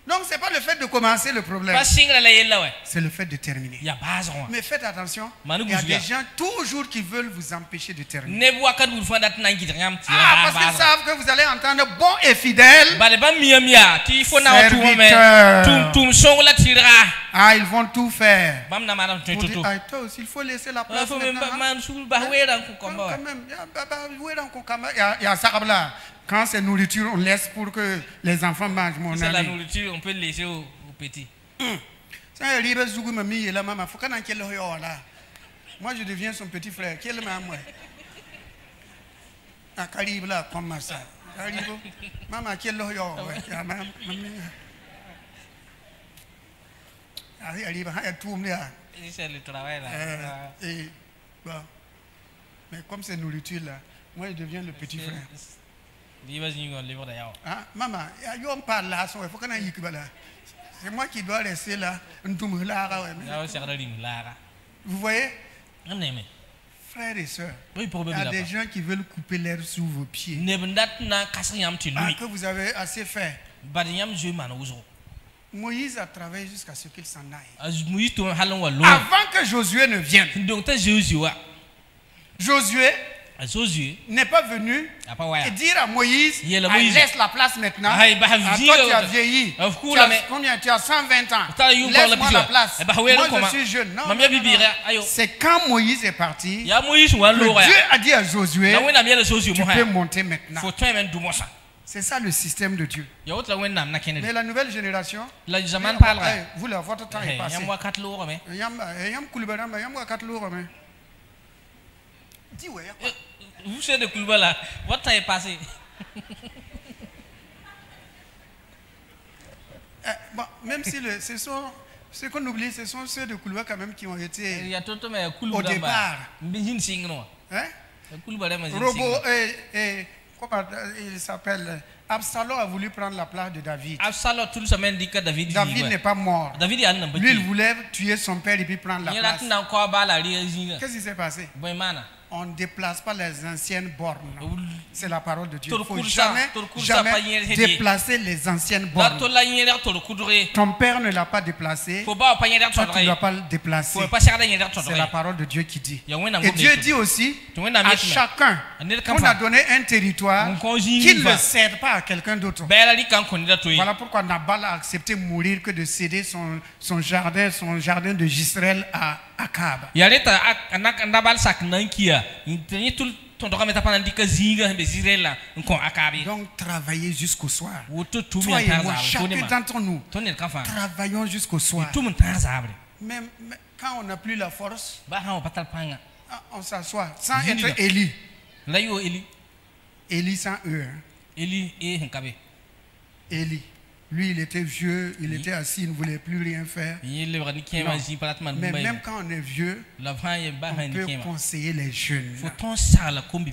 A: Donc, ce n'est pas le fait de commencer le problème. C'est le fait de terminer. Mais faites attention, il y a des gens toujours qui veulent vous empêcher de terminer. Parce qu'ils savent que vous allez entendre bon et fidèle serviteur. Ah, ils vont tout faire. Pour dire, ah, toi aussi, il faut laisser la place maintenant. Il y a ça là. Quand c'est nourriture, on laisse pour que les enfants mangent. Mon
B: c'est la nourriture, on peut laisser aux petits.
A: Moi, je deviens son petit frère. Quel est moi? Ah, Caribe là, comme ça. Maman, quel est
B: c'est le travail là.
A: Mais comme c'est nourriture là, moi, je deviens le petit frère. Ah, maman, on parle là, c'est moi qui dois rester là. Vous voyez, frères et sœurs, il y a des gens qui veulent couper l'air sous vos pieds. Que vous avez assez fait. Moïse a travaillé jusqu'à ce qu'il s'en aille. Avant que Josué ne vienne. Josué n'est pas venu et dire à Moïse, laisse la place maintenant. Toi, tu as vieilli. Tu as 120 ans. Laisse-moi la place. Moi, je suis jeune. Non. C'est quand Moïse est parti que Dieu a dit à Josué, tu peux monter maintenant. C'est ça le système de Dieu. Mais la nouvelle génération, vous, votre temps est passé.
B: Vous savez de Koulouba là, votre temps est passé.
A: Même si ceux qu'on oublie, ce sont ceux de Koulouba quand même qui ont été au départ. Hein? Robot comment il s'appelle? Absalom a voulu prendre la place de David. David n'est pas mort. Lui, il voulait tuer son père et puis prendre la place. Qu'est-ce qui s'est passé? On ne déplace pas les anciennes bornes. C'est la parole de Dieu. Il ne faut jamais déplacer les anciennes bornes. Ton père ne l'a pas déplacé. Toi, tu ne dois pas le déplacer. C'est la parole de Dieu qui dit. Et Dieu dit aussi à chacun qu'on a donné un territoire qui ne le cède pas à quelqu'un d'autre. Voilà pourquoi Nabal a accepté de mourir que de céder son jardin de Jisraël à Akab. Donc travaillez jusqu'au soir. Toi et moi, chacun d'entre nous, travaillons jusqu'au soir. Même quand on n'a plus la force, on s'assoit sans être Élie. Élie sans eux. Élie. Lui, il était vieux, il était assis, il ne voulait plus rien faire. Non. Mais même quand on est vieux, on peut conseiller les jeunes.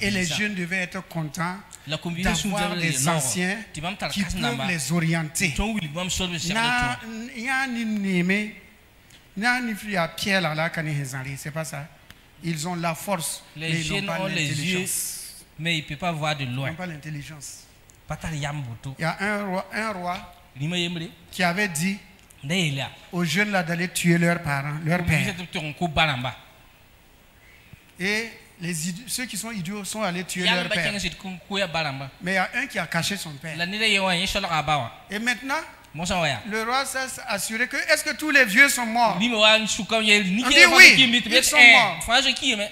A: Et les jeunes devaient être contents d'avoir des anciens qui peuvent les orienter. C'est pas ça. Ils ont la force, mais ils n'ont pas l'intelligence.
B: Mais ils ne peuvent pas voir de loin.
A: Ils n'ont pas l'intelligence. Il y a un roi qui avait dit aux jeunes là d'aller tuer leurs parents, leur père. Et ceux qui sont idiots sont allés tuer leur père. Mais il y a un qui a caché son père. Et maintenant, le roi s'est assuré que est-ce que tous les vieux sont morts? On dit oui, ils sont morts.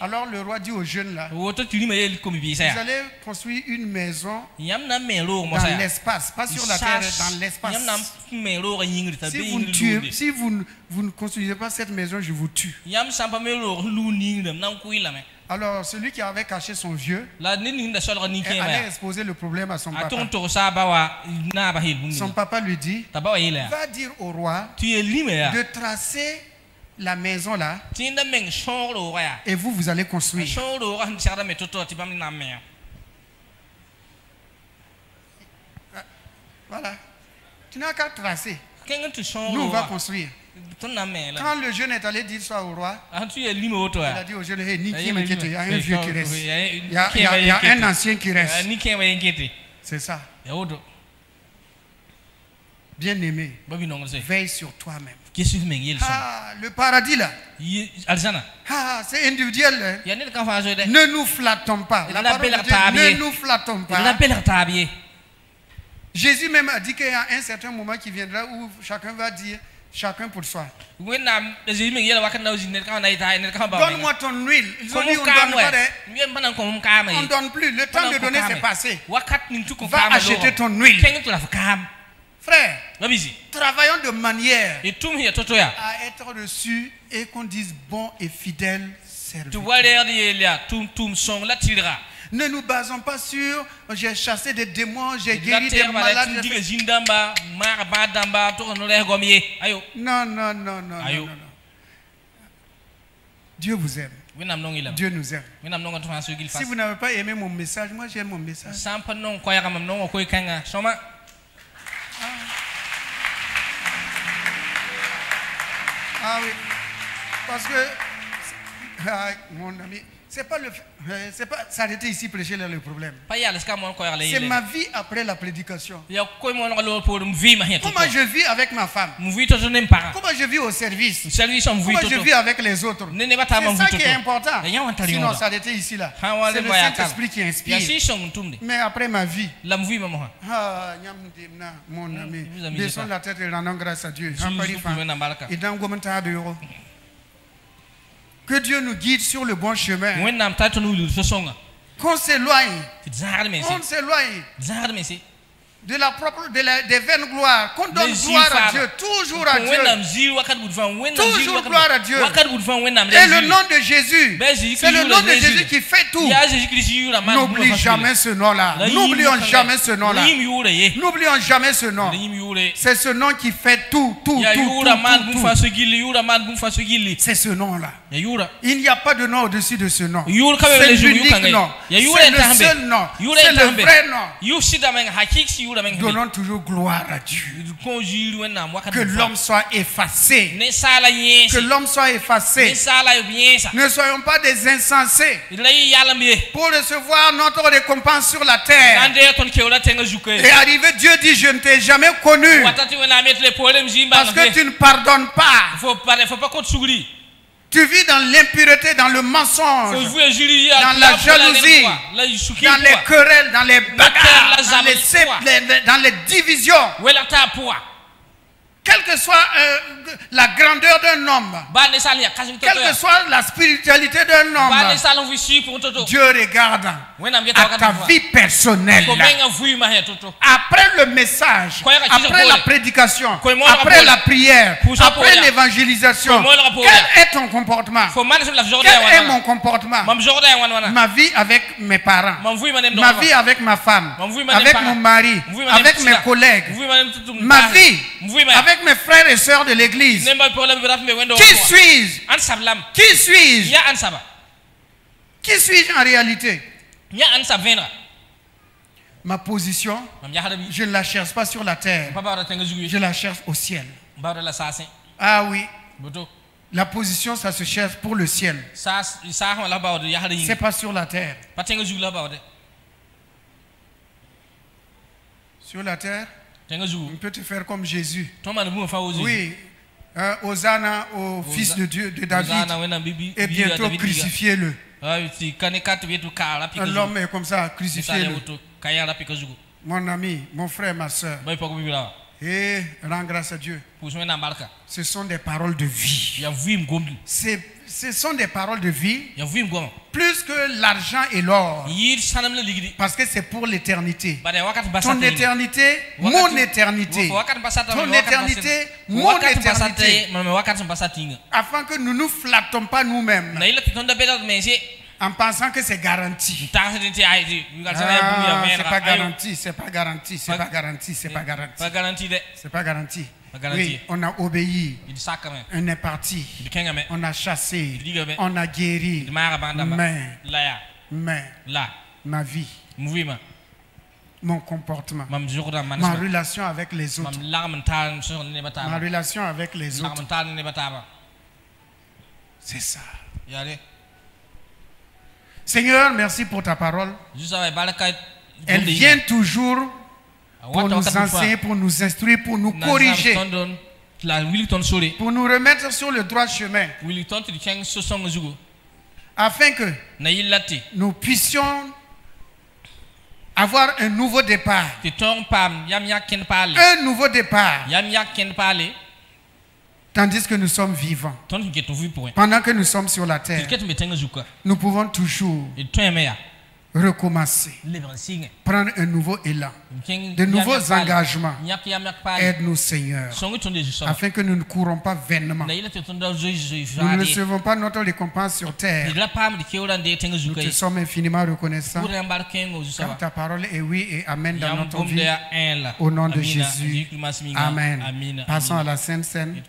A: Alors le roi dit aux jeunes là, vous allez construire une maison dans l'espace, pas sur la terre, dans l'espace. Si vous ne construisez pas cette maison, je vous tue. Alors celui qui avait caché son vieux allait exposer le problème à son papa. Son papa lui dit, va dire au roi de tracer la maison là et vous allez construire. Voilà. Tu n'as qu'à tracer. Nous on va construire. Quand le jeune est allé dire ça au roi, il a dit au jeune, hey, il y a un vieux qui reste. Il y a un ancien qui reste. C'est ça. Bien aimé, veille sur toi-même. Le paradis là, c'est individuel. Ne nous flattons pas. La parole de Dieu, ne nous flattons pas. Jésus même a dit qu'il y a un certain moment qui viendra où chacun va dire, chacun pour soi. Donne-moi ton huile. Ils ont dit on donne pas. On donne plus. Le temps de donner c'est passé. Va acheter ton huile. Frère, travaillons de manière à être reçus et qu'on dise bon et fidèle serviteur. Ne nous basons pas sur j'ai chassé des démons, j'ai guéri des malades. Non. Dieu vous aime. Dieu nous aime. Si vous n'avez pas aimé mon message, moi j'aime mon message. Ah oui. Parce que mon ami. C'est pas s'arrêter ici prêcher là le problème. C'est ma vie après la prédication. Comment je vis avec ma femme. Comment je vis au service. Comment je vis avec les autres. C'est ça qui est important. Sinon s'arrêter ici là. C'est le Saint-Esprit qui inspire. Mais après ma vie. Mon ami. Baissons la tête et rendons grâce à Dieu. Que Dieu nous guide sur le bon chemin. Qu'on s'éloigne. On s'éloigne de des vaines gloires. Qu'on donne gloire à Dieu. Toujours à Dieu. Toujours gloire à Dieu. Et le nom de Jésus. C'est le nom de Jésus qui fait tout. N'oublie jamais ce nom-là. N'oublions jamais ce nom-là. N'oublions jamais ce nom. C'est ce nom qui fait tout. C'est ce nom-là. Il n'y a pas de nom au-dessus de ce nom. C'est l'unique nom. C'est le seul nom. C'est le vrai nom. Donnons toujours gloire à Dieu. Que l'homme soit effacé. Que l'homme soit effacé. Ne soyons pas des insensés pour recevoir notre récompense sur la terre. Et arrivé, Dieu dit, je ne t'ai jamais connu. Parce que tu ne pardonnes pas. Tu vis dans l'impureté, dans le mensonge, dans la jalousie, dans les querelles, dans les bagarres, dans les divisions. Quelle que soit la grandeur d'un homme, quelle que soit la spiritualité d'un homme, Dieu regarde à ta vie personnelle. Après le message, après la prédication, après la prière, après l'évangélisation, quel est ton comportement? Quel est mon comportement? Ma vie avec mes parents, ma vie avec ma femme, avec mon mari, avec mes collègues, ma vie avec mes frères et sœurs de l'église. Qui suis-je? Qui suis-je? Qui suis-je en réalité? Ma position, je ne la cherche pas sur la terre. Je la cherche au ciel. Ah oui. La position, ça se cherche pour le ciel. C'est pas sur la terre. Sur la terre, on peut te faire comme Jésus. Oui. Hosanna au fils de Dieu, de David. Et bientôt crucifiez-le. L'homme est comme ça, crucifiez-le. Mon ami, mon frère, ma soeur. Et rends grâce à Dieu. Ce sont des paroles de vie. Ce sont des paroles de vie. Plus que l'argent et l'or. Parce que c'est pour l'éternité. Ton éternité, mon éternité. Ton éternité, mon éternité. Afin que nous ne nous flattons pas nous-mêmes en pensant que c'est garanti. C'est pas garanti, c'est pas garanti, c'est pas garanti, c'est pas garanti. C'est pas garanti. Oui, on a obéi, on est parti, on a chassé, on a guéri, mais ma vie, mon comportement, ma relation avec les autres, ma relation avec les autres, c'est ça. Seigneur, merci pour ta parole. Elle vient toujours pour nous enseigner, pour nous instruire, pour nous corriger, pour nous remettre sur le droit chemin, afin que nous puissions avoir un nouveau départ. Un nouveau départ. Tandis que nous sommes vivants. Pendant que nous sommes sur la terre, nous pouvons toujours recommencer, prendre un nouveau élan, de nouveaux engagements. Aide-nous, Seigneur, afin que nous ne courons pas vainement. Nous ne recevons pas notre récompense sur terre. Nous te sommes infiniment reconnaissants, car ta parole est oui et amen dans notre vie. Au nom de Jésus. Amen. Passons à la Sainte Seine.